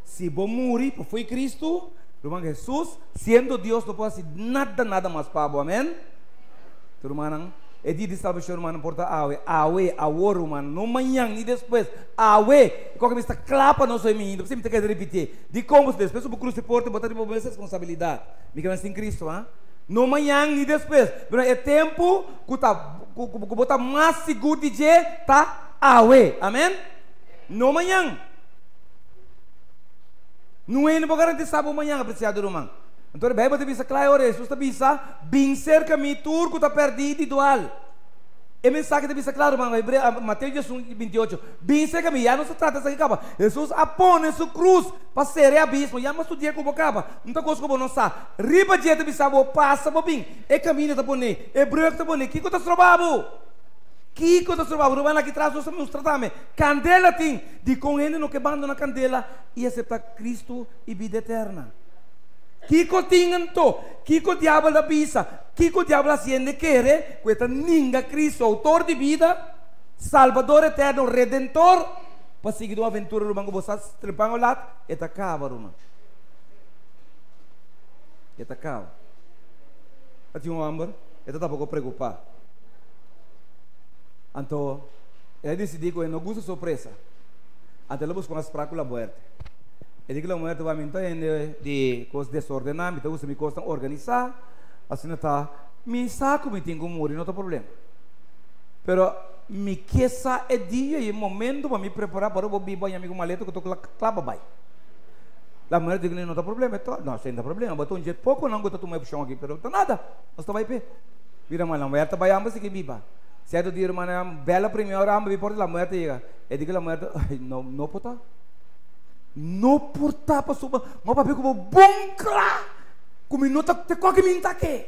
Se vou morrer, foi Cristo, irmão Jesus, sendo Deus, não pode nada mais pau, amém? Irmão, é dia de salvação, irmão, não importa awe, irmão, não manhã e depois, awe, qualquer vez está clapa não sou mim, você me tem que repetir, de como se depois o cruz se porta, botar de boa responsabilidade, me quer em Cristo, ah? No manhã e depois, é tempo que botar mais seguro de dia, tá awe, amém? No manhã. Não é no garantir sábado manhã, apreciado irmão. Então, a Bíblia diz claro, Jesus diz, vencer caminho turco está perdido e dual. E mensagem diz claro, irmão, Mateus 28, vencer caminho, já não se trata dessa capa. Jesus apone sua cruz para ser abismo, já mas o dia como capa, não está coisa como não sabe. Riba dia de bisabo passa por bem, é caminho está boni, é branco está boni, que coisa trobavo? Que coisa trobavo? Não vai aqui atrás nos tratamos. Candela tem, de com ele no que bando na candela e aceitar Cristo e vida eterna. Kiko tingan to, Kiko diabo da bisa, Kiko diabo haciende querer, questa ninga Cristo, autor de vida, Salvador eterno, Redentor, para seguir uma aventura rumang você trepang ulat, acaba rumang, acaba. At yung amor, tá pouco preocupar. Então, ele decidi que não gosta surpresa, até ele busca uma esprácula aberta. E que a mulher vai me entender de coisas desordenadas, então você me custa organizar, assim está, me saco, me tenho que morrer, não tem problema. Pero, me queça é dia e momento para me preparar para o bibo e amigo maleta que eu estou clapa vai. A mulher diz, não tem problema, não, sem problema, botou um jeito pouco, não gosta de tomar puxão aqui, pero não tem nada, nós está vai pé. Vira, mano, a mulher está vai ambas aqui, biba. Certo dia, mano, bela primeira, amba, biporta, a mulher chega. E diz que a mulher, não porta. Não porta, passou, mas papai como bom, claro. Como não te qualquer minta aqui.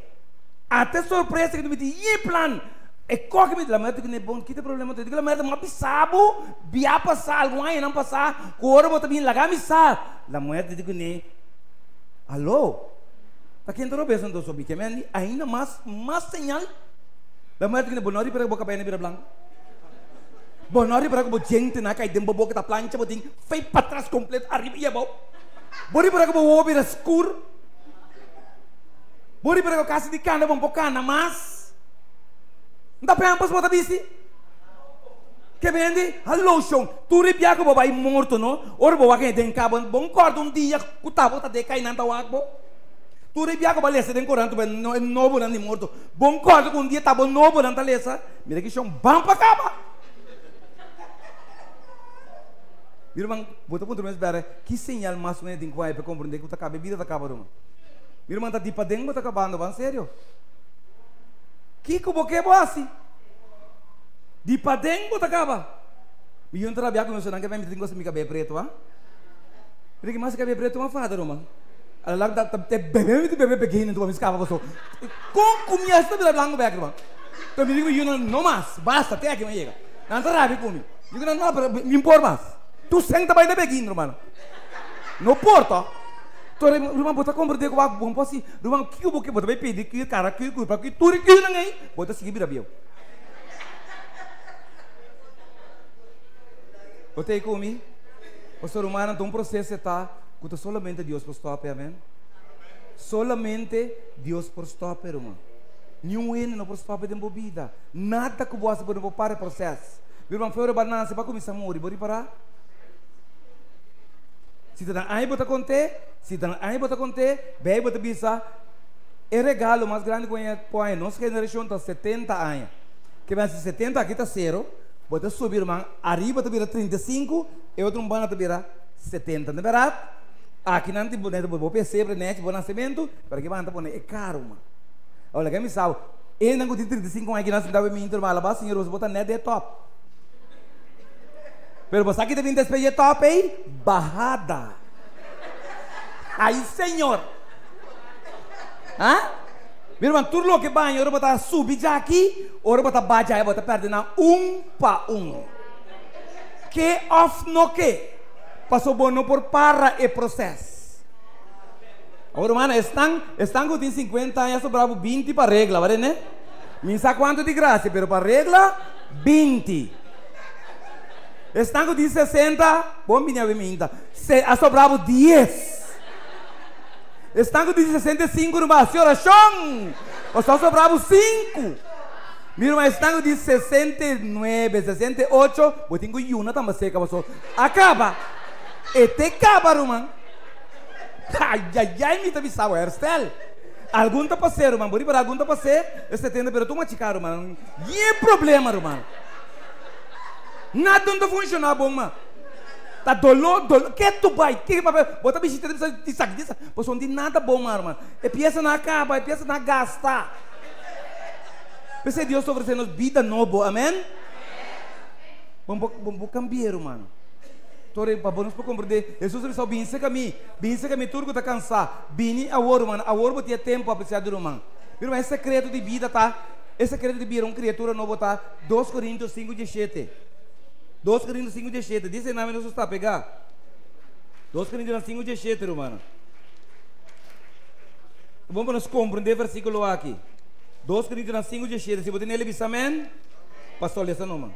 Até surpresa que tu me diz, e plan. E qualquer minta, a mulher diz que não é bom, que tem problema, tu diz que a mulher está mais pisabo, via passar, algum aí não passar, agora bota bem, lagar missar. A mulher diz que não. Alô? Tá quem entrou pensando do sobi, que ainda mais señal. A mulher diz que não, bonori para a boca bem, vira blanco. Bonori para que gente na cair dentro boca da plancha, botin, fei para trás completo, arriba e abaixo. Bori para que o ovo vira escuro. Bori para que a casa de cana vão por cana, mas não dá para ambas botar bici. Que vende? Alô, chão. Tu ripia que o vai morto, não? Ora, o vai tem cabo, bom corda dia, o tabo tá de cair na tua água. Tu ripia que o vai lesar tem corante, não é novo não de morto. Bom corda um dia tabo novo não tá lesar. Mira que chão, bam para cama. Mira, irmão, bota ponto mesmo para que sinal mais ou menos tem que vai para compreender que a bebida está acabando. Mira, irmão, tá de para dentro, está acabando, vai sério. Que boque é assim? De para dentro, está acaba. E eu trabalho com você, não que vai me dizer que você me cabelo preto, ah? Mira que mais cabelo preto é uma fada, irmão. Ela lá tá bebê pequeno, tu vai me escapar você. Com comida está bem blanco, velho, irmão. Então me digo, eu não mais, basta, até aqui, mas chega. Não tá rápido comigo. Eu não me importa mais. Tu senta bem de beguinho, irmão. Não porta. Tu, irmão, bota compreender que eu vou assim. Irmão, que eu vou que bota bem pedir que cara que para que tu que não aí. Bota seguir vira bio. Bota aí comigo. O ser humano tem um processo está que solamente Deus por stop, amém. Solamente Deus por stop, irmão. Nenhum não por stop de vida. Nada que você pode para o processo. Irmão, foi o banana, você vai começar a morrer, pode parar? Se tu aí bota conte, bem bota bisa, é regalo mais grande que põe nossa geração está 70 anos. Que vai ser 70 aqui está 0, bota subir, irmão, arriba está vira 35, e outro bana está vira 70, não é verdade? Aqui não tem bonito, vou perceber, né, bom nascimento, para que vai estar bonito, é caro, mano. Olha, que me salva, e não tem 35 anos aqui nós estamos em intervalo, mas senhor, você bota net é top. Pero você aqui tem despedir top aí, barrada. Aí, senhor. Hã? Meu irmão, tudo lo que banho, ora botar subir já aqui, ora botar baixar aí, botar perdendo para um. Que off no que? Passou bom por para e processo. Agora, mano, estão com 50 anos, sobrava 20 para regla, vale, né? Me sabe quanto de graça, pero para regla, 20. Estão com 60, bom, minha minta. A sobrava 10. Estão com 65, irmã, senhora, chão. Ou só sobrava 5. Minha irmã, estão com 69, 68. Eu tenho uma também seca, passou. Acaba. E te acaba, irmã. Ai, me tá bisavo, hairstyle. Algum tá passeiro, irmã. Por algum tá passeiro, você tende, pero tu machucar, irmã. E é problema, irmã. Nada não funciona bom, mano. Tá dolor. Que tu vai? Que papel? Bota bichita de saco disso. Pois não tem nada bom, mano. É peça não acaba, é peça não gasta. Pensei Deus oferecendo vida nova, amém? Vamos cambiar, mano. Torre para nós para compreender. Jesus só binse caminho tudo tá cansado. Bini a ouro, mano. A ouro tinha tempo para apreciar do irmão. Irmão, esse secreto de vida tá. Esse secreto de vida, uma criatura nova tá. 2 Coríntios 5:17. 2 Coríntios 5:17. Diz aí, não está a pegar. 2 Coríntios 5:17, irmão. Vamos nos compreender o versículo aqui. 2 Coríntios 5:17. Se você nele diz amém, pastor, lê essa nome.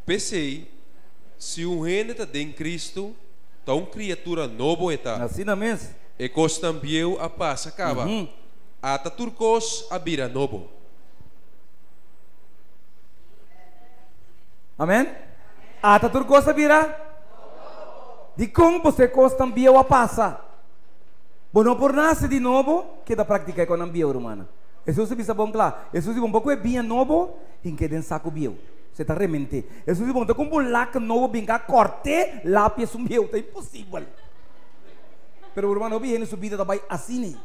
Pensei, se um reino está em Cristo, está uma criatura nova está. Assim não mesmo. E costambieu a paz acaba. Ata turcos a bira novo. Amém? Ata turcos a bira. De como você costambieu a passa. Bueno, por nascer de novo, que da prática economia humana. Jesus disse bom claro. Jesus disse um pouco é bem novo, em que den saco bio. Você está remente. Jesus diz, bom, então como lá que não vou brincar, corte, lá peço meu, está impossível. Pero o irmão não viene subida também assim, né?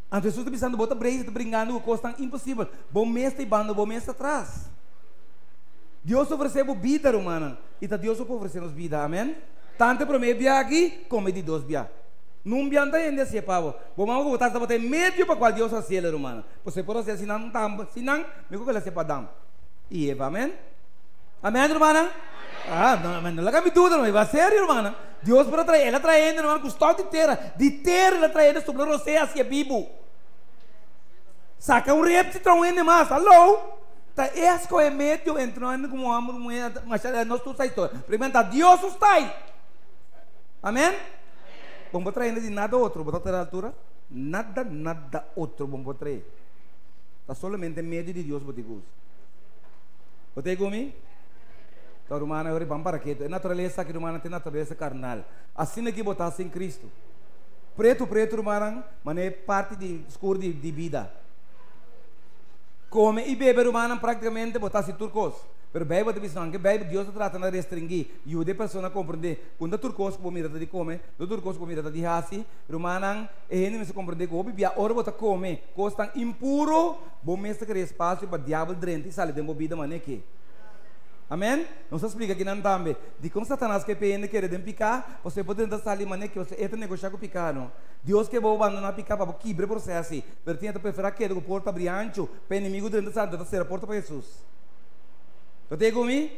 Então Jesus está pensando, bota breja, está brincando, coisa tão impossível. Bom mês está ibando, bom mês atrás. Deus ofereceu vida, irmã. E tá Deus oferecendo vida, amém? Tanto para mim, aqui, como de dois biá. Não bianta ainda se pavo. Vamos botar essa botar meio para qual Deus acela, irmã. Você pode ser senão não tam, senão me que ela se padam. E Eva, amém? Amém, irmã? Ah, não, mas não laga me tudo, não vai ser, irmã. Deus para trazer, ela trazendo, irmã, custou de terra ela trazendo sobre você assim vivo. Saca rep se trazendo mais, alô? Tá esco é meio entrando como amor, mas nós tu sai todo. Primeiro tá Deus está. Amém? Vamos trazer de nada outro, botar a altura, nada outro vamos trazer. Tá somente meio de Deus botigos. Botei comigo? Então, irmã, eu vamos para aqui. É natureza que irmã tem natureza carnal. Assim é que botar em Cristo. Preto, irmã, mas é parte de escuro de vida. Come e bebe, irmã, praticamente botar se turcos. Pero bebe de visão, que bebe Deus está tratando de restringir. E o de pessoa compreender. Quando turcos como mira de comer, do turcos como mira de hasi, irmã, e ele se compreender que o bebê ora bota come, costa impuro, bom mestre que espaço para diabo drente e sale de bebida maneque. Amém? Não se explica aqui não também. De como Satanás que pende querer picar, você pode tentar sair maneque, você entra negociar com picar, não? Deus que vai abandonar picar para quebrar o processo. Pero tinha que preferir que o porta brilhante, para inimigo dentro da santa, ser a porta para Jesus. Tu tem comigo?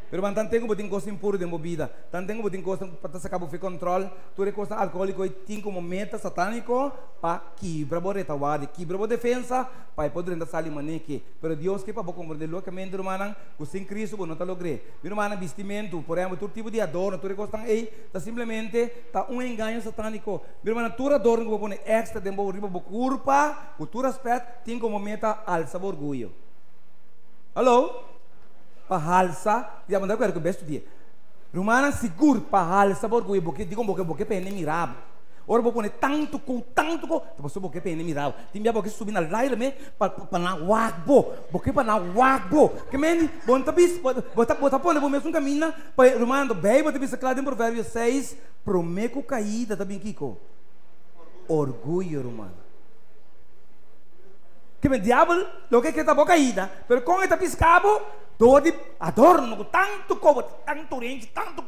Pero tanto tenho botin coisa impura de bebida, tanto tenho botin coisa para sacar o controle, tu coisa alcoólico e tem como meta satânico para quebrar a retawade, quebrar a defesa, para poder entrar sair maneque. Pero Deus que para compreender locamente, irmã, que sem Cristo não está logrando. Irmã, vestimento, por exemplo, todo tipo de adorno, tu coisa aí, está simplesmente tá engano satânico. Irmã, tu adorno que vou pôr extra de riba a culpa, o tu respeito tem como meta alça orgulho. Alô? Pahalsa, dia mandar quero que besto dia. Romana seguro pahalsa orgulho, porque digo porque pene mirabo. Ora vou pôr tanto com, depois porque pene mirabo. Timbia porque subir na laila me para na wagbo, porque para na wagbo. Que meni, bom tabis, bota pôr vou mesmo caminho, para romano bem, bota bis claro em Provérbios 6, promeco caída também Kiko. Orgulho romano. Que me diabo, lo que tá boca caída, pero com esta piscabo todo adorno, tanto cobo, tanto rente, tanto.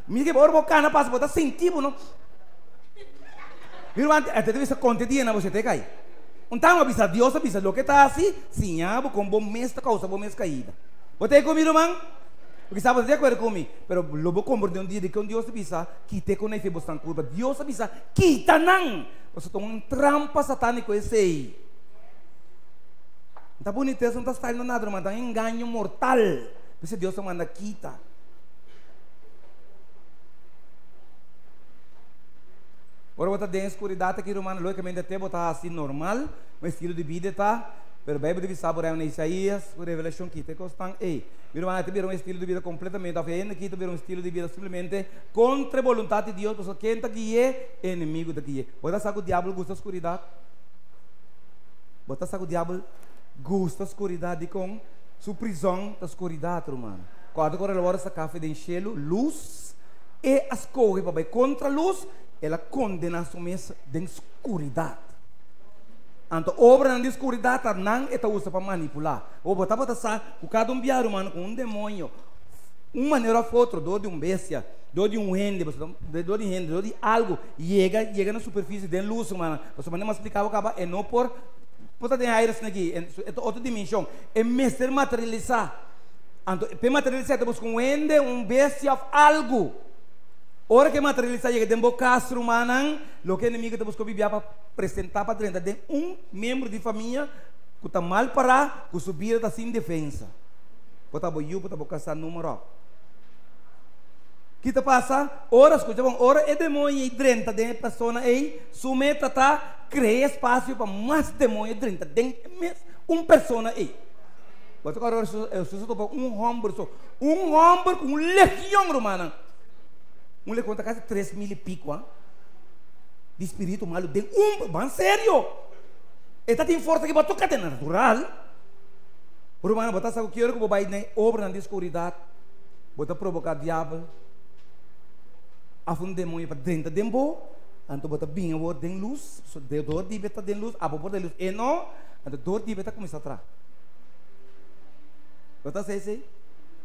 Me que bora boca na passa, botar sentido, não? Irmão, até deve ser conte na você te cai. Então, avisa Deus, avisa lo que está assim, sinhabo com bom mês da causa, bom mês caída. Botei comigo, irmão? Porque sabe, de acordo comigo, pero lo vou compreender um dia de que Deus avisa, quite com ele bostan curva. Deus avisa, quita não. Você toma um trampa satânico esse aí. Tá bonito, não está saindo nada, mas está engano mortal. Por isso Deus manda quita. Agora botar dentro da escuridão aqui, irmão, logicamente até botar assim normal, o estilo de vida tá, pero Bíblia deve saber em Isaías, por revelação que te costam, ei, irmão, até vir um estilo de vida completamente diferente, aqui te vir um estilo de vida simplesmente contra a vontade de Deus, porque quem está aqui é inimigo daqui. Botar sabe que o diabo gosta da escuridão? Botar sabe que o diabo gosta da escuridão com sua prisão da escuridão, irmão. Quando agora ela essa café de enchelo, luz e as coisas para contra a luz, ela condena a sua mesa de escuridão. Então, obra na escuridão não é usa para manipular. Ou botar para passar o cada biaro, mano, com um demônio, uma maneira ou outra, dor de bestia, dor de rende, dor de algo, chega na superfície de luz, mano. Você não explicava acaba é não por Pota tem aires aqui, é outra dimensão. É mestre materializar. Então, para materializar, temos com bestia algo. Ora que materializar, chega dentro do castro humano, o que inimigo temos que viver para apresentar para dentro de membro de família que está mal para, que subir está sem defesa. Pota boiu, pota bocaçar número. Que te passa? Ora, escuta, ora é demônio dentro da pessoa aí, sumeta tá cria espaço para mais demônio dentro de pessoa aí. Você agora eu estou para homem com legião romana. Legião está quase 3.000 e pico, de espírito malo de mas sério. Está tem força que vai tocar de natural. Romano, bota sabe que eu vai na obra na escuridade, bota provocar diabo, afunda demônio para dentro de dembo, então bota bem a word de luz, de dor de beta de luz, a por de luz, e não, então dor de beta começa a tra. Bota sei,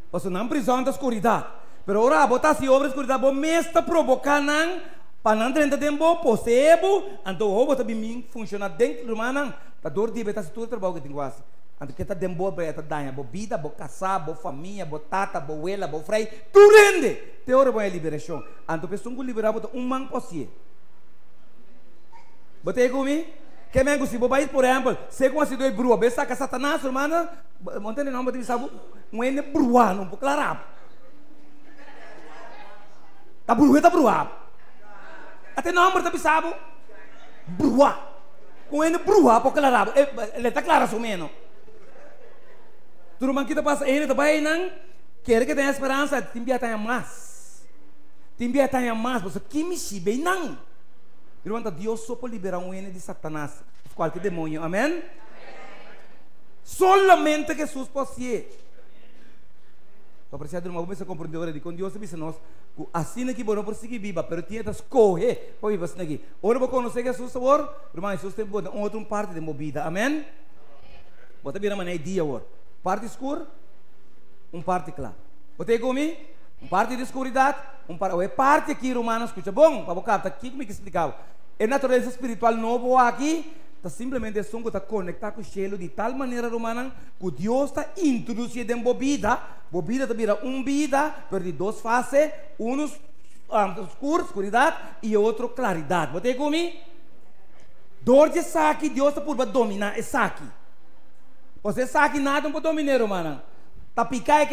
você não prisão da escuridade, pero ora bota se obra escuridade, bom mesta provocar não, para não dentro de dembo, possebo, então o bota bem funciona dentro do romano, para dor de beta se tudo trabalho que tem quase. Anto kita dembo bereta danha, bo vida, bo casa, bo família, bo tata, bo abuela, bo frei, tu rende. Te ora boa liberação. Anto pessoa que liberar bota man posie. Botei comigo? Que mengo se bo país por exemplo, se com a cidade brua, besta que Satanás, irmã, ontem não botem sabe, ene brua, não pode clarar. Tá brua. Até não morta bisabo. Brua. Com ene brua, pode clarar. Ele tá clara só menos. Turma kita passa ele também não quer que tenha esperança, timbia tenha mais, você que me chibe não. Irmão, Deus só pode liberar um ene de Satanás, qualquer demônio, amém? Solamente Jesus pode ser. Para apreciar, irmão, você compreendeu agora de quando Deus disse nós, assim que não prosseguir viva, pero tinha que escolher para viver assim aqui. Ora, vou conhecer Jesus agora, irmão, Jesus tem outra parte de movida, amém? Bota bem a maneira dia agora. Parte escura, parte clara. Botei comigo? Parte de escuridade, parte aqui, romano, escuta, bom, para bocar, está aqui como que explicava. A natureza espiritual novo aqui, está simplesmente som que está conectado com o cielo de tal maneira, romana, que Deus está introduzindo em bobida está vira vida, pero de duas fases, escuridade e outro claridade. Botei comigo? Dor de saque, Deus está por dominar esse saque. Você sabe que nada não pode dominar, mano. Tá picai,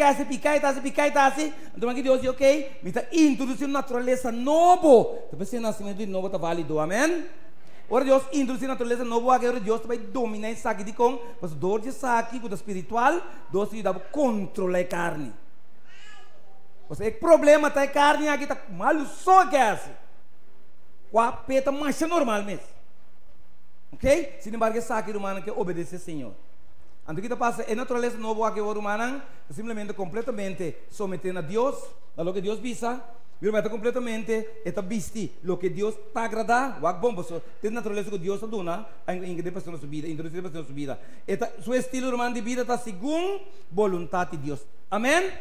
então aqui Deus diz, ok, me está introduzindo natureza nova. Depois o nascimento de novo está válido, amém? Ora Deus introduzir natureza nova, agora Deus vai dominar esse saque de com, mas dor de saque, com o espiritual, Deus te dá controlar a carne. Você o problema tá a carne aqui tá mal só que é assim. Com a peta mancha normal mesmo. Ok? Sin embargo, esse saque humano que obedece ao Senhor. Então, que passa é natureza nova que o humano simplesmente completamente sometendo a Deus, a lo que Deus visa, virou completamente está visto lo que Deus está agradando. O bom, você tem natureza que Deus dá em que pessoa na sua vida, introduzir pessoa na sua vida. Seu estilo humano de vida está segundo vontade de Deus. Amém?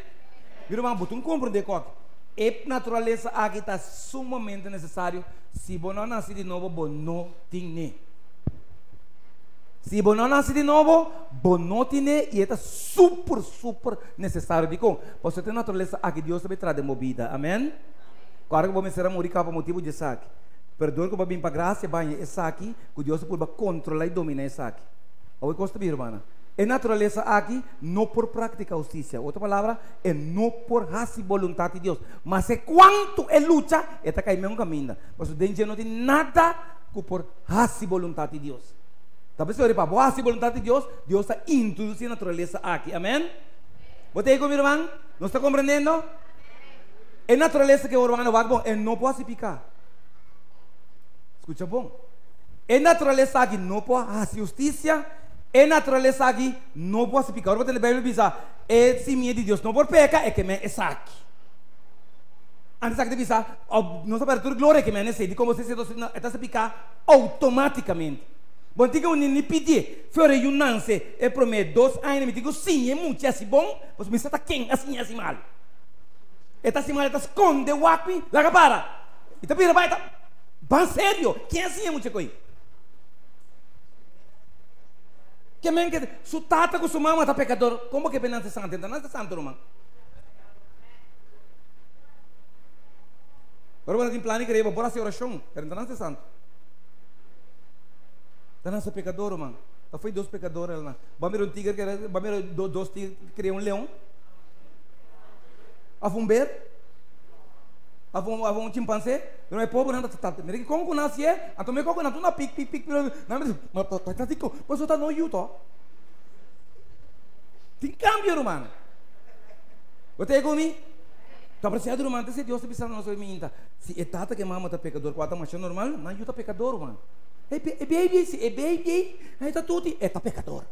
Virou você compreender qual é natureza aqui está sumamente necessário. Se você não nasce de novo, você não tem. Se você não nasce de novo, você não tem e é super necessário de com. Você tem natureza aqui Deus vai trazer movida. Amém? Claro que você será morir por motivo de saque. Perdoa que você vem para graça, banha esse saque, que Deus pode controlar e dominar esse saque. Ou custa bem, irmã? É natureza aqui não por prática justiça. Outra palavra é não por raça e vontade de Deus. Mas é quanto é luta, é tá caindo um caminho. Mas o dente não tem nada por raça e vontade de Deus. Talvez você para boa raça e vontade de Deus, Deus está introduzindo a natureza aqui. Amém? Você aí comigo, irmão? Não está compreendendo? É natureza que o irmão vai bom, é não pode se picar. Escuta bom. É natureza aqui não pode raça justiça. É natureza aqui não pode se picar. Agora você vai dizer, é se de Deus não pode pecar, é que me é saque. Antes de dizer, nossa abertura glória que me é necessário, como você está se picar automaticamente. Bom, diga um nini pedir, fora eu não sei, é prometo 2 anos, me digo sim, é muito assim bom, mas me está quem assim mal. Está assim mal, está esconde o aqui, larga para. E tá vira vai tá, bem sério, quem assim é muito coisa. Que men que su tata com sua mama tá pecador, como que penante santo, não é santo, irmão. Agora tem plano que ele vai por essa oração, não é santo. Não é pecador, irmão. Foi 2 pecadores lá. Vamos ver um tigre, vamos ver 2 tigres que criam um leão. Houve um bear. Houve um chimpanzé. Não é pobre, não é tanto. Mas como que nasce é? Então me como não pic. Mas tá tico. Pois tá no YouTube. Tem cambio, irmão. Você é comigo? Tá apreciado, irmão. Se Deus precisa na nossa vida, se é tata que mama tá pecador, quando tá machando normal, não é pecador, irmão. É baby, aí tá tudo, é tá pecador.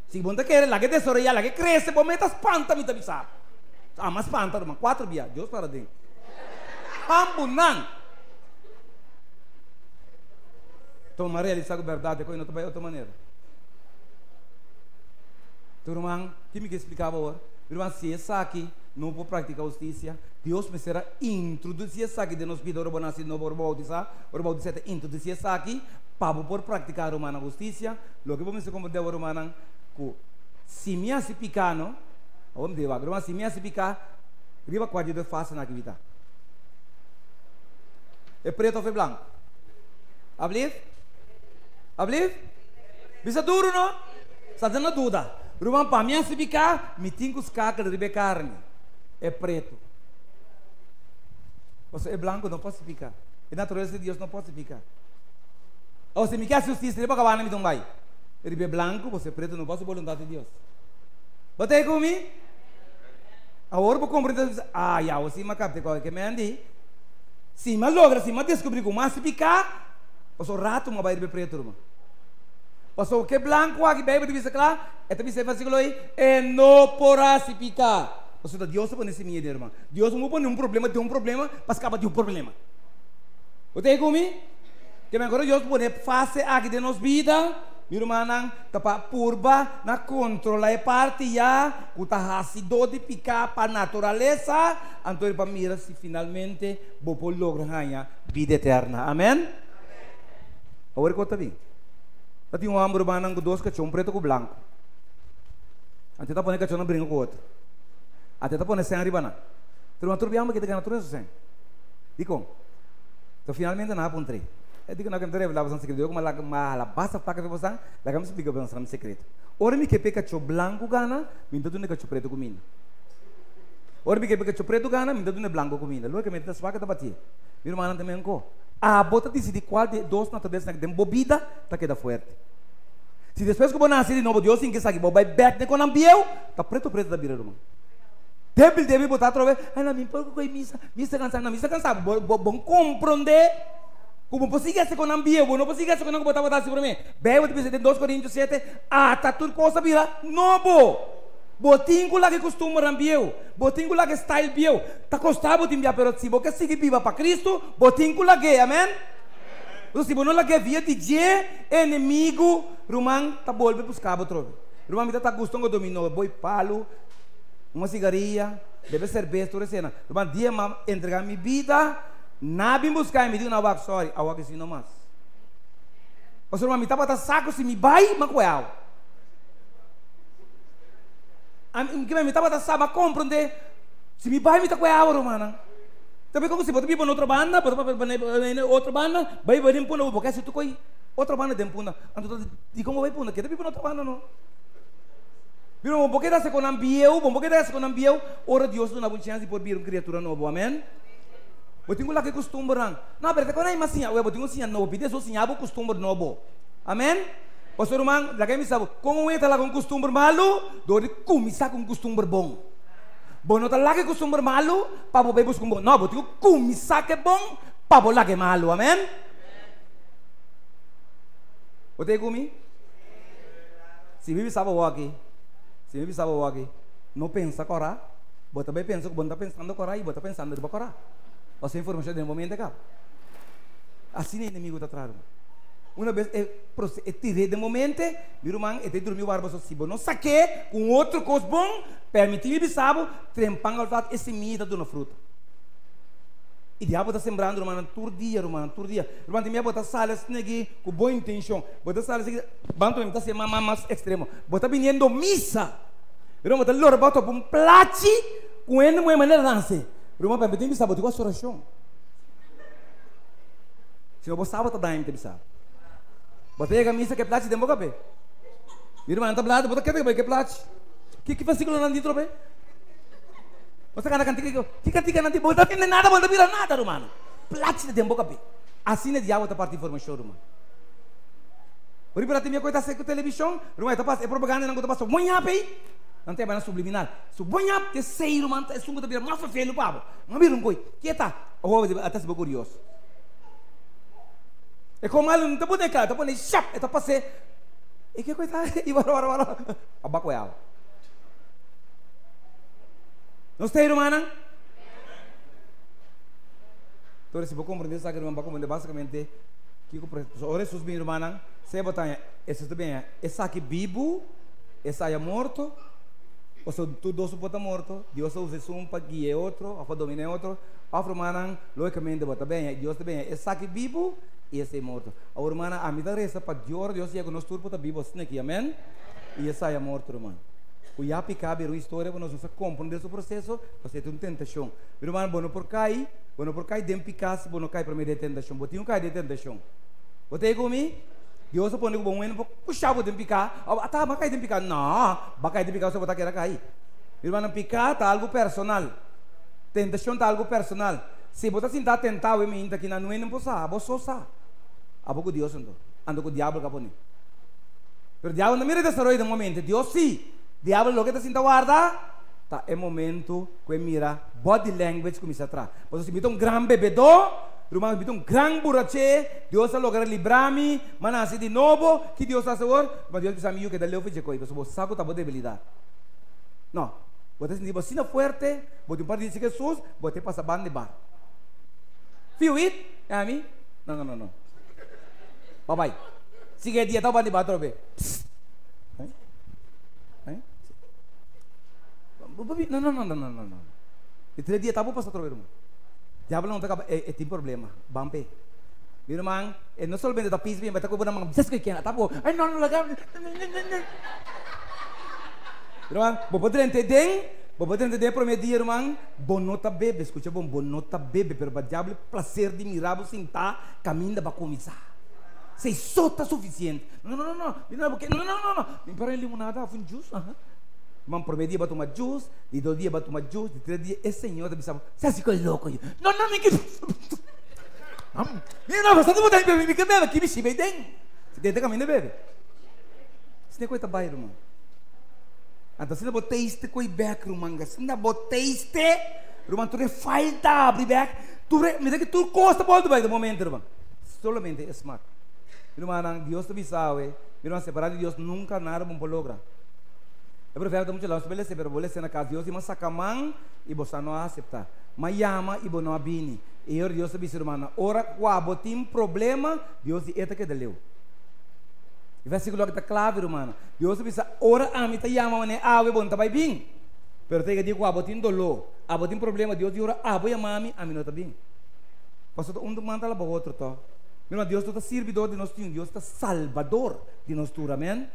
Se você quer, lá que desarrollar, lá que cresce, você mete espanta, me bisa. Ah, mas espanta, irmão. 4 dias, Deus para dentro. Ambunan. Então, Maria, ele sabe a verdade, coisa não vai de outra maneira. Então, irmão, que me explicava agora? Irmão, se essa aqui não vou praticar justiça, Deus me será introduzir essa aqui de nos vida, o nascer novo, o bautizar, introduzir essa aqui, para por praticar a justiça. Lo que vamos como devo romana, que se me hace picano, vamos dizer, irmão, se me hace picar, riba quase de fácil na vida. É preto ou é branco? Abliv? Abliv? Bisa duro, não? Está dando dúvida. Irmão, para mim, se picar, me tem que os cacos de carne. É preto. Você é branco, não pode picar. A natureza de Deus não pode picar. Ou se me quer justiça, ele vai acabar na minha mãe. Ele é branco, você é preto, não pode vontade de Deus. Botei comigo? Agora eu vou compreender. Ah, já, você me capta que me andi. Se me logra, se me descobrir como se picar, eu sou rato, mas vai ir preto, irmão. Pastor, que branco aqui, bem, você diz claro, este dice versículo aí, e não porá se picar. Ou seja, Deus põe nesse meio, irmão. Deus não põe um problema, para escapar de um problema. Você comigo? Que agora Deus põe face aqui de nossa vida, meu irmão, tapa purba, na controla a parte já, o tahacido de picar para a natureza, então para mirar se finalmente vou lograr a vida eterna. Amém? Agora que eu estou bem. Tadi um homem urbano com 2 cachorros, preto com branco. Ante tá pondo cachorro brinco com outro. Ante tá pondo sem arriba na. Terus atur biama kita kan atur sem. Dikong. Então finalmente na apuntrei. Digo na cantere lá você segredo, como lá basta faca de você, lá como se biga bem sem segredo. Ora me que peca cachorro branco gana, me dá tu ne cachorro preto comigo. Ora me que peca cachorro preto gana, me dá tu ne branco comigo. Logo que me dá faca da batia. Meu irmão também com. A bota decide qual de 2 naturezas que tem bobida, tá queda forte. Se depois que eu nasci de novo, Deus tem que saber, vai back com ambieu, tá preto da bira, irmão. Deve botar outra vez, ai não me importa com missa cansada, bom compreender, como possível ser com ambieu, não possível ser com não botar assim para mim. Bem, eu te disse, 2 Coríntios 7, tá tudo coisa bira, novo. Botinho lá que costuma rambieu, botinho lá que style bieu, tá costado de enviar pero se você sigue viva para Cristo, botinho lá que, amém? Então se você não lá que via de inimigo, Romão tá volve buscar outro. Romão me tá gostando do dominó, boi palo, uma cigarilha, bebe cerveja, toda cena. Romão dia mas entregar minha vida, nada buscar me diga na vaca sorry, a vaca assim não mais. Mas Romão me tá botando saco se me vai, mas qual? Que me estava a saber compreender se me vai me tá com a aura humana também como se botar para outra banda outra banda vai vir para o porque se tu coi outra banda tem puna então de como vai puna que também para outra banda não viram um pouquinho dessa com ambieu ora Deus não dá uma chance de por vir uma criatura nova amém botinho lá que costuma não verdade quando é mais assim eu botinho assim novo pede só assim abo costuma novo amém. Pastor irmão, lagi me sabe, como entra lá com costume malu, dori começar com costume bom. Bom, não tá lá que costume malu, para você buscar bom. Não, botigo começar que bom, para você lá que malu, amém? Você comigo? Se vive sabe o aqui, não pensa corá, você também pensa que você está pensando corá e você está pensando de corá. Você informação de momento cá. Assim é inimigo da trás. Uma vez eu tirei de momento, meu irmão, eu dormi o arbo assim, não saquei com outro coisa bom, permitiu me sabe, trempando ao lado esse mida de uma fruta. E o diabo está sembrando, irmão, todo dia. Irmão, tem minha botar salas aqui com boa intenção, botar salas aqui, banto me está sendo mais extremo, botar vindo missa, irmão, botar loro botar um plate com ele uma maneira dança, irmão, permitiu me sabe, botar uma oração. Se não você sabe, tá dando me sabe. Botei a camisa que plate de boca pé. Meu irmão, tá blado, bota que plate. Que versículo não dentro pé? Você canta cantiga não bota tem nada, bota vira nada, irmão. Plate de boca pé. Assim é diabo tá parte informação, irmão. Por isso tem minha coisa com televisão, irmão, tá passa é propaganda não tá passa. Bonha pé. Não tem mais subliminal. Se bonha te sei, irmão, é sungo tá vira mais feio no pavo. Não vira um coi. Que tá? Ou até se curioso. É como ele não está bonecado, está bonecado, chap, está passando. E que coisa? E bora. Abaco é algo. Não está, irmã? Então, se você compreender, sabe que irmã vai compreender basicamente que o professor Jesus, minha irmã, se botar esse também, esse aqui vivo, esse aí é morto, ou se tu dois suporta morto, Deus usa um para guiar outro, para dominar outro, a irmã, logicamente, bota bem, Deus também, esse aqui vivo e esse é morto. A irmã, a minha resta para Deus chega no estudo para vivo, assim aqui, amém? E esse aí é morto, irmã. O Yapi cabe a história para nós compreender esse processo, você tem uma tentação. Meu irmão, bono por cair dentro picasse, bono cai para mim de tentação. Botinho cai de tentação. Botei comigo? Deus põe o bom ano, puxar o dentro picar. Tá, mas cai dentro picar. Não, vai cair dentro picar, você botar que era cair. Meu irmão, picar tá algo personal. Tentação tá algo personal. Se você assim tá tentado, eu me ainda aqui não é não possa, você só sabe. A pouco Deus ando com o diabo capone. Pero o diabo não mira desarrollo de momento. Deus sim. Diabo lo que está sinta guarda, tá é momento que mira body language começa a entrar. Você se um grande bebedor, irmão, um grande burache, Deus vai lograr livrar-me, mas nasce de novo, que Deus está seguro, mas Deus diz a mim que dá-lhe o fiche coisa, você sabe que está debilidade. Não, você se diz, se não forte, você pode dizer Jesus, você passa banda de bar. Feel it? É a mim? Não. Bye. Sigue dia, tá banda de bar, trobe. Não. E 3 dias tá bom para trocar, irmão. Diabo não tá tem problema. Bampe. Meu irmão, não somente tá piso bem, mas tá com uma mão. Just que tá bom. Ai não lagar. Irmão, vou poder entender prometi, irmão. Bonota bebe, escuta bom, bonota bebe, pero para diabo prazer de mirar você sentar, caminho para começar. Sei só tá suficiente. Não. Não. Me para limonada, fun juice, Mam prometi para tomar juice, de 2 dias para tomar juice, de 3 dias, esse senhor está pensando, você ficou louco. Não, me que... Não, você não pode beber, me que bebe, que me chibe dentro. Você tem que caminhar bebe. Isso não é coisa bairro, irmão. Então, se não botei este coisa back, irmão, se não botei este, irmão, tu não falta abrir back, me dá que tu costa para o do momento, irmão. Solamente é smart. Irmão, Deus te avisou, irmão, separado de Deus, nunca nada bom para lograr. Eu prefiro muito lá, se você na casa de Deus, e você sacaman e você não aceitar. Mas chama e você não abine. E eu Deus disse, irmã, ora quando tem problema, Deus diz, que deu. O versículo que está claro, irmã. Deus disse, ora a mim te chama, né? Eu vou estar bem. Pero tem que dizer quando tem dolor, quando tem problema, Deus diz, ora, vou chamar a mim não está bem. Pastor, manda lá para o outro, tá? Irmã, Deus está servidor de nós, Deus está salvador de nós, amém?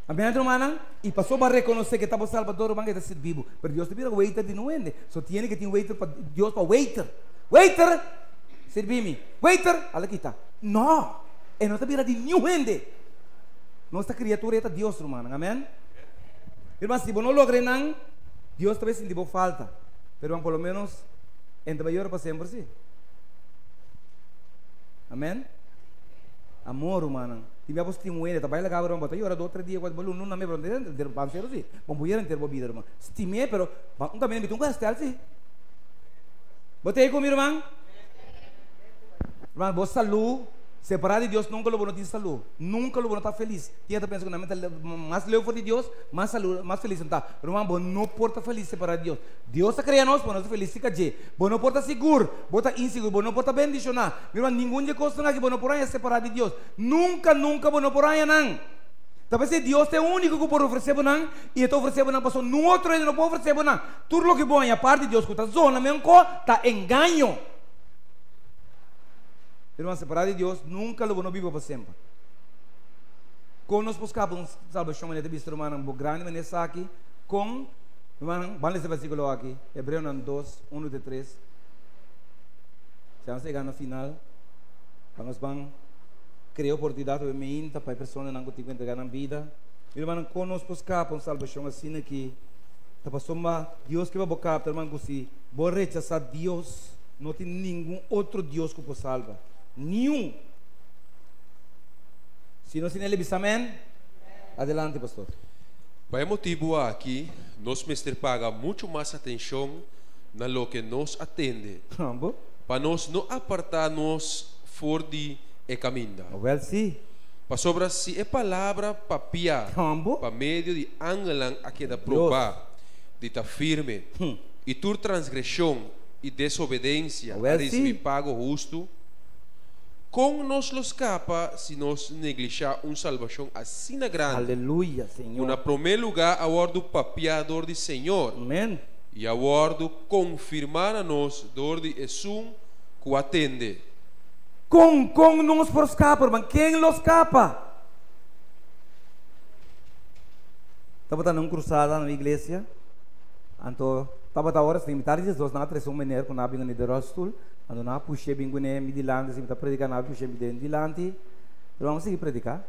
Amém, irmã? E passou para reconhecer que estava Salvador, irmão, que está sendo vivo. Mas Deus te pide waiter de noite. Só tem que ter waiter para Deus para waiter. Waiter, servi-me. Waiter, olha aqui está. Não, não te pide de noite. Nossa criatura é Deus, irmão. Amém? Irmão, se você não logra nada, Deus talvez sentir falta. Mas, pelo menos, entre vai para sempre, sim. Amém? Amor, irmão. Se me apostei muito, está bem legal, irmão. Bota eu 2 ou 3 dias, quando não me pergunto, ter panceiro sim. Vamos ir ter bobida, irmão. Estimei, pero um também me tem um gastel sim. Botei comigo, irmão. Irmão, você saúde, separado de Deus, nunca lo bueno tem saúde. Nunca lo bueno está feliz. Tinha que pensar que na mente mais leu for de Deus, mais saúde, mais feliz está. Irmão, você não porta feliz separado de Deus. Deus está criando nós para nós feliz fica je. Você não porta seguro, bota inseguro, você não porta bendicionar. Irmão, nenhum de coisa que você não porta separado de Deus. Nunca você não porta não. Talvez Deus é o único que pode oferecer não e está oferecendo não passou no outro ele não pode oferecer não. Tudo o que bom é a parte de Deus que está zona mesmo está engano. Irmão, separado de Deus, nunca lo bueno vivo para sempre. Quando nós buscamos salvação, nós temos irmão, um grande mensaje aqui, com, irmão, vamos ler esse versículo aqui, Hebreus 2, 1-3. Estamos chegando ao final, vamos criar oportunidade para a pessoa não conseguir entregar na vida. Irmão, quando nós buscamos salvação assim aqui, está passando Deus que vai buscar, irmão, se vou rechazar Deus, não tem nenhum outro Deus que possa salvar. Nenhum. Se não se nele amém. Adelante, pastor. Por motivo aqui, nós mestre paga muito mais atenção na lo que nos atende. Para nós não apartar-nos fora de caminho. Well, sim. para sobra se é palavra papia, Cambo. para meio de angelang a que da provar, de estar firme, e tua transgressão e desobediência a receber pago justo, com nos los capa se nos negligenciar salvação assim grande. Aleluia, Senhor. Na primeiro lugar, a ordem papiador de Senhor. Amém. E a ordem confirmar a nós dor de Jesus que atende. Com nos por escapa, irmão. Quem los escapa? Estava numa cruzada na igreja. Então, estava da hora, se imitar Jesus, na atração maneira, quando abri no rostul, quando na puxei bem me dilante, se me predicar na puxei bem dilante, vamos seguir predicar.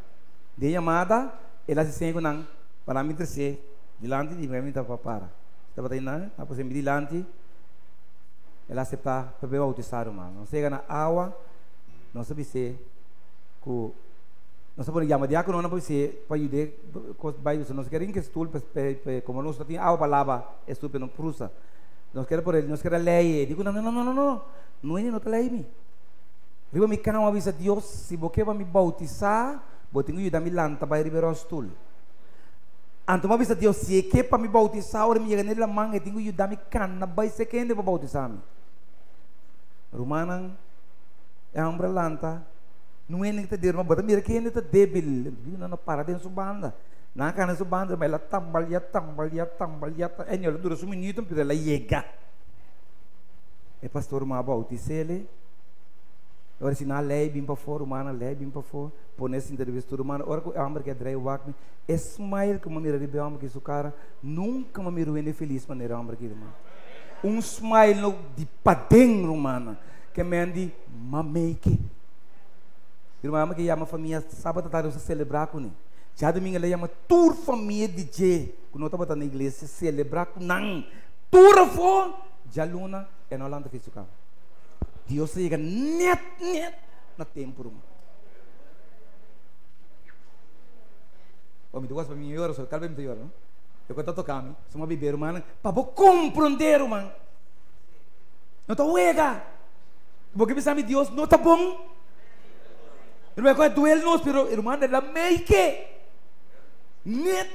De chamada, ela se sente com para me trazer dilante de mim estava para. Estava aí na puxei me dilante, ela aceita para bautizar o mano. Não chega na água, não sabe se que não sabe chamar diácono, não pode ser para ajudar com os bairros. Nós queremos que estul, como nós temos água para lavar, estul não prusa. Nós queremos por ele, nós queremos lei. Digo não é não te lei. Riba me canal avisa Deus, se você vai me bautizar, vou ter que ajudar me lanta para ribeiro estul. Anto me avisa Deus, se é que para me bautizar, ora me chega nele manga, tenho que ajudar me cana, vai ser quem para bautizar me. Romanan é uma lanta. Não é nem que ter uma bota, mira que é nem débil, não para dentro da banda, na cana da banda, mas ela tambalha, é não dura um minuto, mas ela chega. É pastor uma bautizele, agora se na lei bem para fora, humana lei bem para fora, põe essa entrevista humana, ora que a mulher que é drei wak, é smile que uma mira de bem que isso cara, nunca uma mira ele feliz maneira a mulher que irmã, smile de padeng humana, que me andi mameke. Irmã, que chama família sábado tarde você celebrar com ele. Já domingo ele chama tur família DJ. Quando eu estava na igreja celebrar com não. Tur for já luna é no lado físico. Deus chega net na tempo irmão. O me duas para mim eu sou calma me não. Eu quando tocando, sou uma beber irmã, para compreender irmão. Não tá uega. Porque pensar Deus não tá bom. Irmão, quando duele nos, pero irmão, ela make net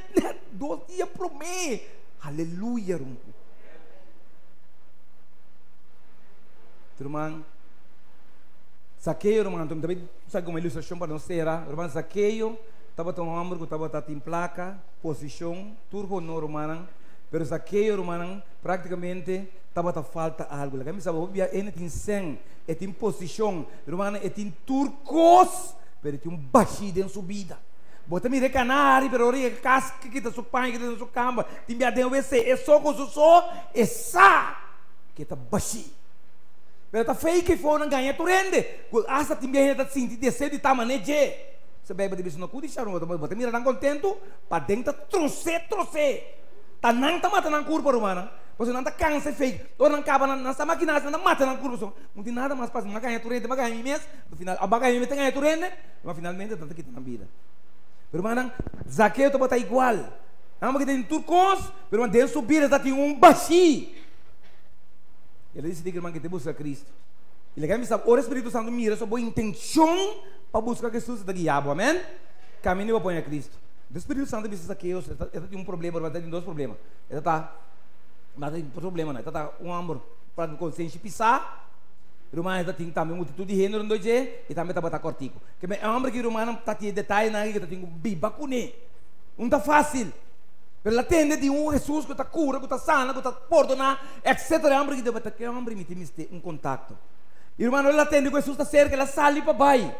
2 dias por mês. Aleluia, irmão. Irmão, Zaqueu, irmão, também sabe uma ilustração para nós ser, irmão, Zaqueu, estava tão hambre, estava em placa, posição, turco no irmão, pero Zaqueu, irmão, praticamente estava falta algo. Kami sabe, ele tem 100, ele tem posição, irmão, ele tem turcos, pero tem baixi dentro subida. Bota me recanari, pero ori casca que está supai, que está na sua cama, tem bem dentro WC, é só com só, é sa que está baixi. Pero tá feio que for não ganha turende. Asa tem bem está sentir descer de tamanho de. Você bebe de bicho no cu de charão, bota mira não contento, para dentro trouxe. Tá não tá matando na curva humana. Você não está cansa feio. Ou não acaba nessa máquina, não mata na curva. Não tem nada mais para não ganhar turende, não ganha mês. No final, a ganha mês tem ganhar turende, mas finalmente tanto que na vida. Irmão, Zaqueu tá botar igual. Não que tem turcos, irmão, dentro subir está tem baixi. Ele disse que irmão que te busca Cristo. Ele quer me saber, o Espírito Santo mira sua boa intenção para buscar Jesus da guiabo, amém? Caminho para pôr a Cristo. O Espírito Santo disse que ele tem problema, ele tem 2 problemas. Ele está, mas tem problema, né? Ele está amor para a consciência pisar. Irmão, ele tem também multitud de gênero no dia e também está botar cortico. Que é um homem que irmão está tem detalhe na que tem biba com ele. Não está fácil. Ela atende de Jesus que está cura, que está sana, que está perdona, etc. É homem que deve estar, que é homem que tem um contato. Irmão, ela atende com Jesus está cerca, ela sai para pai.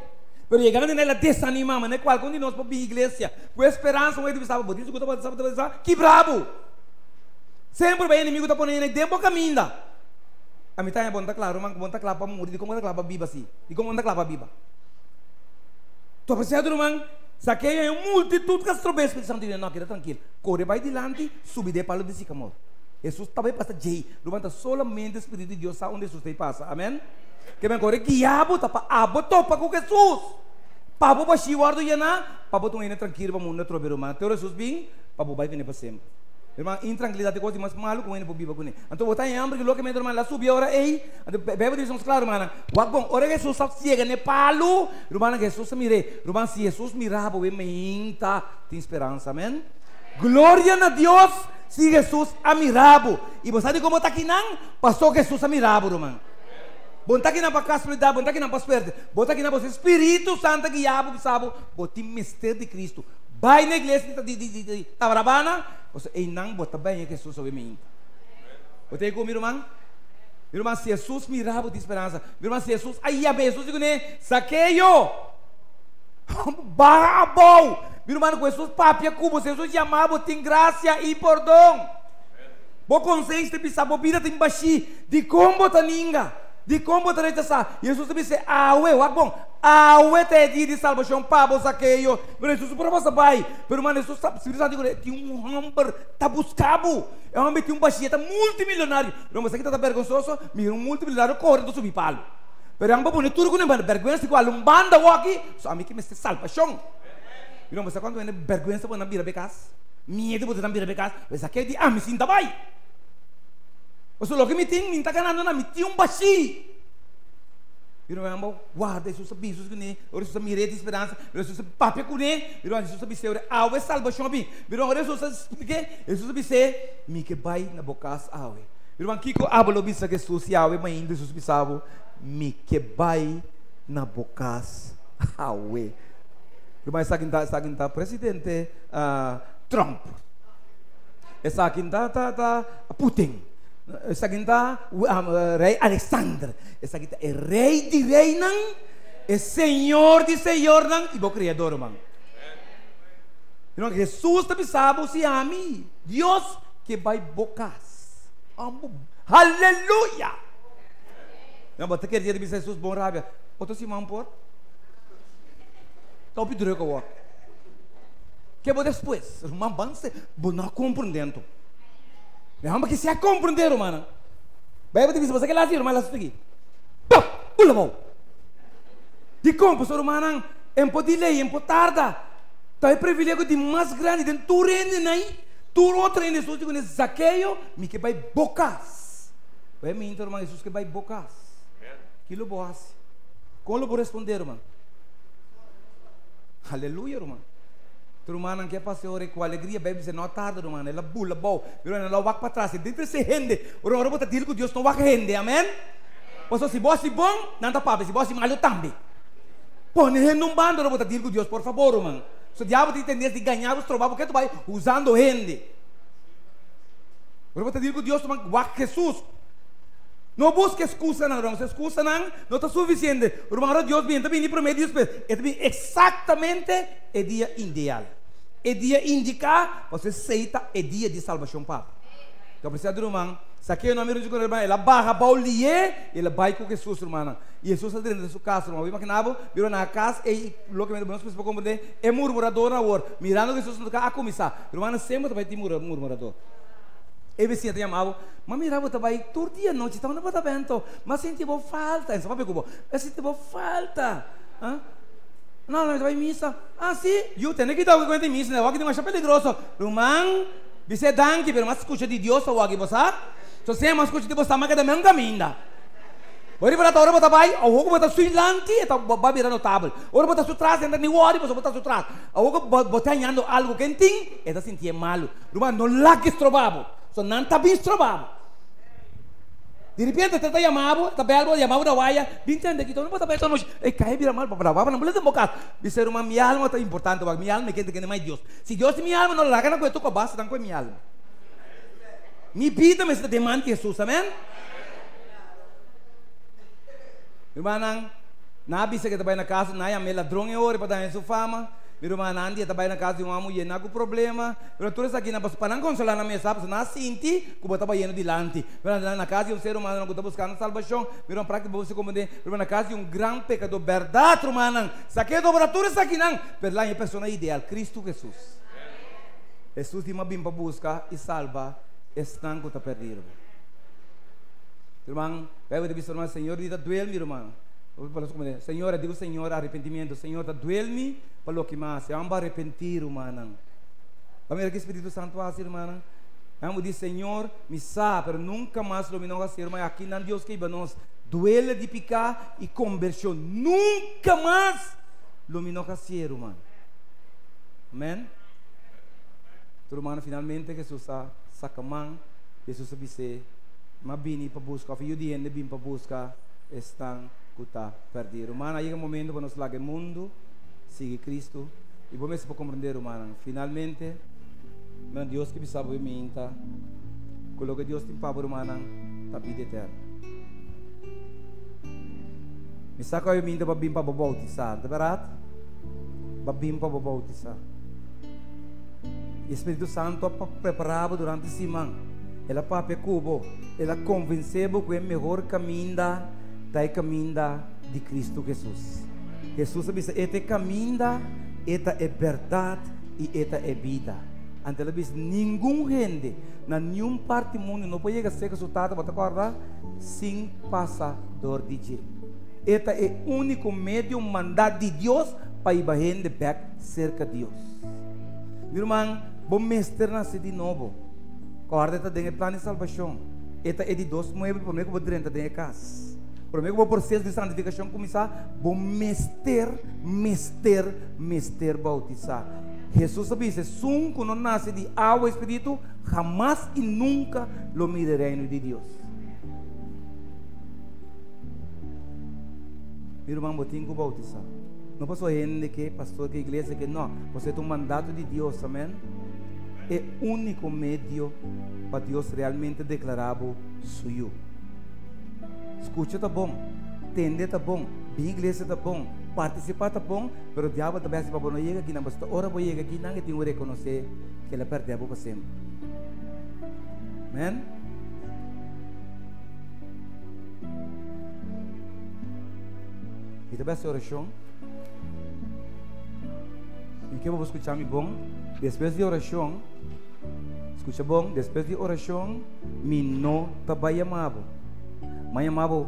Pero chegando nela desanima, mas qual quando nós para a igreja, com esperança, o edificio estava isso que estava que bravo. Sempre o inimigo está pondo em tempo caminho. A mim é bom tá claro, irmão, bom tá claro para morrer, de como tá claro para biba assim, de como tá claro para biba. Tu apreciado, irmão? Saquei é uma multitud que astrobe Espírito Santo não queda tranquilo. Corre vai dilante, subir de palo de sicamor. Jesus também passa jei. Levanta solamente o Espírito de Deus sabe onde Jesus passa. Amém? Que bem corre guiabo tá para abo topa com Jesus. Papo para chiwardo yana, papo tu ainda tranquilo para mundo trober irmão. Teu Jesus bem, papo vai vir para sempre. Irmão, intranquilidade coisa mais malo com ele por biba com ele. Então botar em hambre que louco irmão lá subir ora ei. Então bebe diz claro, irmão. Wag bom, ora Jesus chega ne palo. Irmão, Jesus mire. Irmão, se Jesus mirava o meinta tem esperança, amém? Glória a Deus. Se Jesus a mirava. E você sabe como tá aqui não? Passou Jesus a mirava, irmão. Bonta aqui na casualidade, bonta aqui na suerte. Bonta aqui na você Espírito Santo que yabo que sabe, botim mistério de Cristo. Vai na igreja de Tabarabana, você não bota bem que Jesus sobre mim. Você comigo, irmão? Irmão, se Jesus mirava de esperança, irmão, se Jesus, aí a Jesus digo né, saqueio, barabou, irmão, com Jesus papia cubo, Jesus chamava, tem graça e perdão. Bo consciência de saber vida tem baixi, de como tá ninga. De como te rechazar. Jesus disse, aue, bom, aue te dia de salvação, pabo, saqueio. Mas Jesus para você vai. Pero mano, Jesus tem hamper, tá buscado. É um homem que tem baixinha, multimilionário. Não, mas aqui tá vergonhoso, me multimilionário corre do subir palo. Pero ang babone tudo com ele, vergonha se qual banda aqui, só a mim que me salvação. Não, mas quando é vergonha se na bira becas, medo de na bira becas, mas aqui de me sinta vai. Mas o que me tem, me está ganhando na me tem baixi. Viram amor, guarda Jesus sabe Jesus que nem, ora Jesus mire de esperança, Jesus papel com nem, viram Jesus sabe se ora awe salvação bem, viram ora Jesus explique, Jesus sabe se me que vai na bocas awe. Viram Kiko abalo bisa que Jesus awe, mas ainda Jesus bisavo me que vai na bocas awe. Viram essa quinta presidente Trump, essa quinta tá Putin. Essa quinta rei Alexandre, essa quinta é rei de rei não, é senhor de senhor não, e bom criador, irmão. Então Jesus também sabe se ami Deus que vai bocas. Aleluia. Não, mas quer dizer que Jesus bom rábia. Outro se mampor. Tá pedindo que eu. Que vou depois, irmão, banse, bom não compreendendo. Não, mas que se a compreender, mano. Vai você dizer, você quer lá, mas lá aqui. Pula, bom. De como, professor, mano, em podilei, em potarda. Tá aí privilégio de mais grande, de tu rende, né? Tu outro rende, Jesus, digo, nesse saqueio, me que vai bocas. Vai me entrar, irmão, Jesus, que vai bocas. Que lo boas. Como lo vou responder, irmão? Aleluia, irmão. Rumana que passou com alegria, bebe se não tarde, rumana, ela bula bom, ela não vai para trás, dentro se rende, ora bota dizer que Deus não vai rende, amém? Posso se boa se bom, não tá papo, se boa se malo também. Põe rende um bando, ora bota dizer que Deus, por favor, irmão. Se o diabo tem tendência de ganhar os trabalhos, porque tu vai usando rende. Ora bota dizer que Deus vai Jesus. Não busca excusa não, irmão, excusa não está suficiente. Irmão, Deus vem também para mim, Deus é exatamente o dia ideal. É dia indicar, você aceita é dia de salvação, papo. Então, precisa do irmão, se aqui eu não me rejo com o irmão, ela barra baulier, ela vai com Jesus, irmão. E Jesus está dentro da sua casa, irmão. Eu imaginava, virou na casa, e logo que me deu para compreender, é murmurador na hora. Mirando que Jesus não está a começar. Irmão, sempre vai ter murmurador. E vizinha te chamava, mas mirava também, todo dia noite, estava no apartamento, mas sentia falta, isso vai como, eu sentia falta. Não, não, vai missa. Ah, sim, eu tenho que dar uma missa, né? O que é mais peligroso. Irmão, você danke, mas escuta de Deus o que você sabe? Se você mais escuta de você, mas que também caminha. Ora para ora botar vai, o que botar sui lanti, está vai virar no tábua. Ora botar su trás, entra ni ori, você botar su trás. O que botar andando algo quentinho, está sentir malo. Irmão, não lá que estrobavo. So não está bem estrobado. De repente está chamado, está belo, chamado da waia, bintando aqui, não pode estar pensando, e cai vira mal para lá, não pode bocar. Dizer uma minha alma está importante, minha alma é que mais Deus. Se Deus minha alma não larga na coisa, tu basta não com minha alma. Me pida, mas te demanda Jesus, amém? Irmã, na bisa que está na casa, na ia me ladrão e ora para dar sua fama. Meu irmão Nandi está na casa de uma mulher não com problema. Pero todos aqui na para não consolar na minha sabe, na sinti, que bota banheiro de lante. Pero na casa de um ser humano que está buscando salvação. Meu irmão prática você compreender. Meu irmão na casa de um grande pecador, verdade, irmão. Saque do para todos aqui não. Pero lá é a pessoa ideal, Cristo Jesus. Jesus de uma bimba busca e salva, estão que está perdido. Irmão, vai ver irmão, Senhor, está doendo, meu irmão. Senhor, eu digo Senhor, arrependimento. Senhor, está doendo-me para o que mais. Eu amo arrepentir, irmão. Vamos ver que o Espírito Santo faz, irmão. Vamos dizer, Senhor, me sabe, pero nunca mais lo vino a hacer, mas aqui não Deus que nos duele de picar e conversão. Nunca mais lo vino a hacer, mano. Amém? Tudo, mano, finalmente, Jesus saca mão, Jesus disse, mas vim para buscar, filho de gente, vim para buscar, estão que está perdido. Mano, aí é o momento para nós largar o mundo, seguir Cristo, e vamos para compreender, mano, finalmente, meu Deus que me sabe me inta, coloca Deus tem favor humano da vida eterna. Me saca eu me inta para vir para bautizar, tá verdade? Para vir para bautizar. Espírito Santo preparava durante a semana. Ela para cubo, ela convenceu que é o melhor caminho da caminho de Cristo Jesus. Jesus disse: "Este caminho, esta é verdade e esta é vida." Ante ela diz: "Nenhum gente, na nenhuma parte do mundo, não pode ser resultado, você acorda, sem passador de Jesus. Este é o único meio mandado de Deus para ir a gente cerca de Deus." Meu irmão, bom mestre nasce de novo. Guarda está dentro do plano de salvação. Esta é de 2:9, por meio que vou dentro da casa. Por meio que o processo de santificação começar, bom mestre bautizar. Jesus disse: "Sun que não nasce de água e espírito, jamais e nunca lo mire o reino de Deus." Meu irmão, vou ter que bautizar. Não posso gente que pastor que igreja que não, você tem um mandato de Deus, amém? É o único meio para Deus realmente declarar suyo. Escuta tá bom, entender tá bom, vir igreja tá bom, participar tá bom, mas o diabo também se para não chegar aqui, não basta hora para chegar aqui, não tem que reconhecer que ele perdeu para sempre. Amém? E também essa oração. E que eu vou escutar-me bom. Depois de oração, escuta bom. Depois de oração, me não trabalha mais. Mas chamava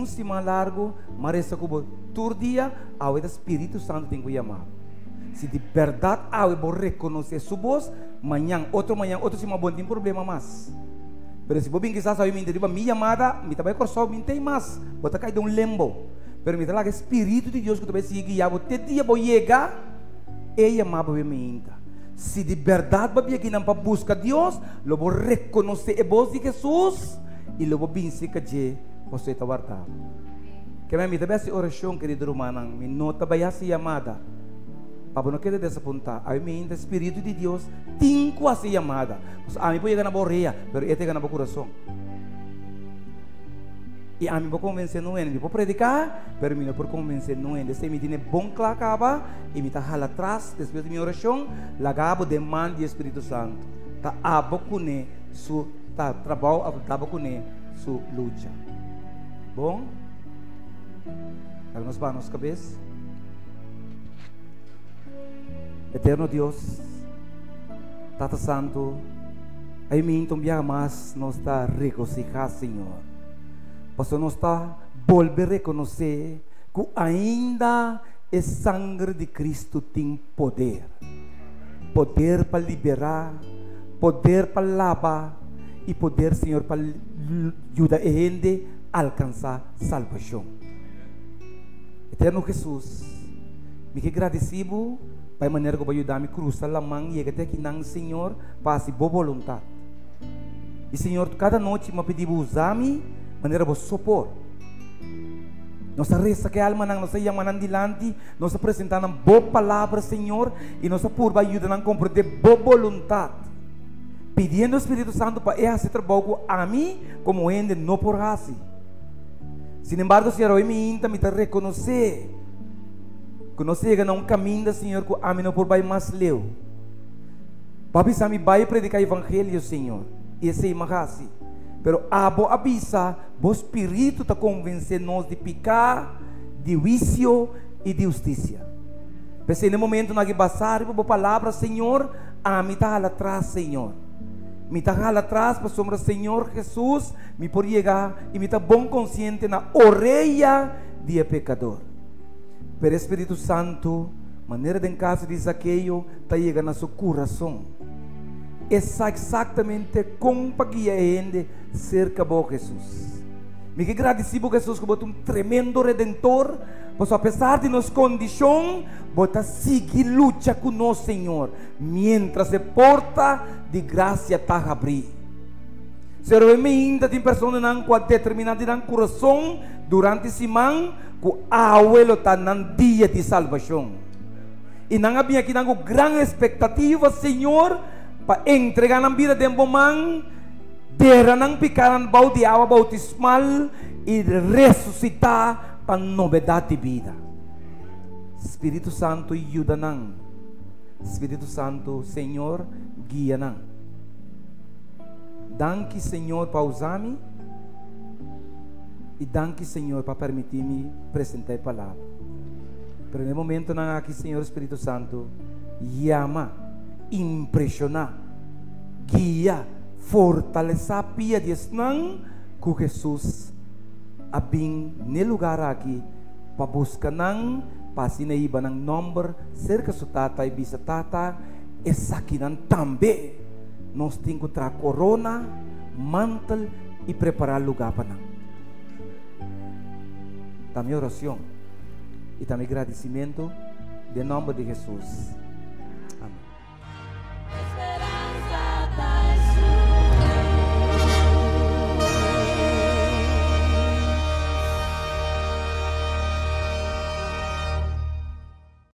semana largo, mas essa como todo dia, ao Espírito Santo tem que chamar. Se de verdade ao vou reconhecer sua voz, amanhã, outro semana bom tem problema mais. Mas se vou bem que está sabendo me minha chamada, me trabalha com só me tem mais, bota cair de um lembo. Permita lá que o Espírito de Deus que tu vai seguir guiar, até dia vou chegar, ele chamava me ainda. Se de verdade vai aqui não para buscar Deus, eu vou reconhecer a voz de Jesus e eu vou vencer que você está guardado. Que me também essa oração, querido irmão, me nota bem essa chamada. Para não querer desapontar, a mim o Espírito de Deus tem quase chamada. A mim pode chegar na borreia, mas ele chega no coração. E a mim vou convencer não é, me vou predicar, mas me não por convencer não é. Se me tem bom clacaba e me tá hala atrás, depois de minha oração, lagabo demanda do Espírito Santo. Tá abo com su tá trabalho, abo com su luta. Bom? Vamos para nossa cabeça. Eterno Deus, Tata Santo, a mim também mais nos está regocijar, Senhor. Posso nos está volver a reconhecer que ainda a sangue de Cristo tem poder. Poder para liberar, poder para lavar e poder, Senhor, para ajudar a gente a alcançar salvação. Eterno Jesus, me que agradecido para a maneira que vai ajudar-me a cruzar a mão e até aqui, não, Senhor, para a boa vontade. E, Senhor, cada noite me pediu usar-me maneira de sopor. Nossa reza que a alma não nos chama dilante, nos apresentando boa palavra, Senhor, e nos por ajudar a compreender boa vontade. Pedindo ao Espírito Santo para esse trabalho a mim, como ele não por assim. Sin embargo, Senhor, eu me reconhecer que nós chegamos a um caminho, Senhor, que a mim não por vai mais leu. Papi, me vai predicar o Evangelho, Senhor, e esse é mais. Pero abo avisa, o Espírito está convencendo nós de pecar, de vício e de justiça. Pensei no momento na que passar por palavra, Senhor, a mim está lá atrás, Senhor. Me está lá atrás, para sombra, Senhor Jesus, me por chegar e me está bom consciente na orelha de pecador. Pero Espírito Santo, maneira de casa de Zaqueu, está chegando a seu coração. está exatamente como para que a gente cerca de Jesus. Me agradeci por Jesus que botou tremendo redentor, pois apesar de nossa condição, bota seguir luta com nosso Senhor, mientras a porta de graça está a abrir. Se eu ainda tem pessoas que com determinado coração durante a semana, que o abuelo está no dia de salvação. E não havia aqui uma grande expectativa, Senhor, para entregar na vida de um homem, dera não picar no balde de água bautismal e ressuscitar para novidade de vida. Espírito Santo ajuda-nos. Espírito Santo, Senhor, guia-nos. Danke, Senhor, para usar-me. E danke, Senhor, para permitir-me apresentar a palavra. Pero no momento não aqui, Senhor Espírito Santo, llama, impressiona, guia, fortalecer a pia de não com Jesus a bem no lugar aqui para buscar não para sinaiba ng number cerca sa tata e bisa tata e sakinan também nós temos que trazer corona mantel e preparar lugar para nós. Também oração e também agradecimento de nome de Jesus.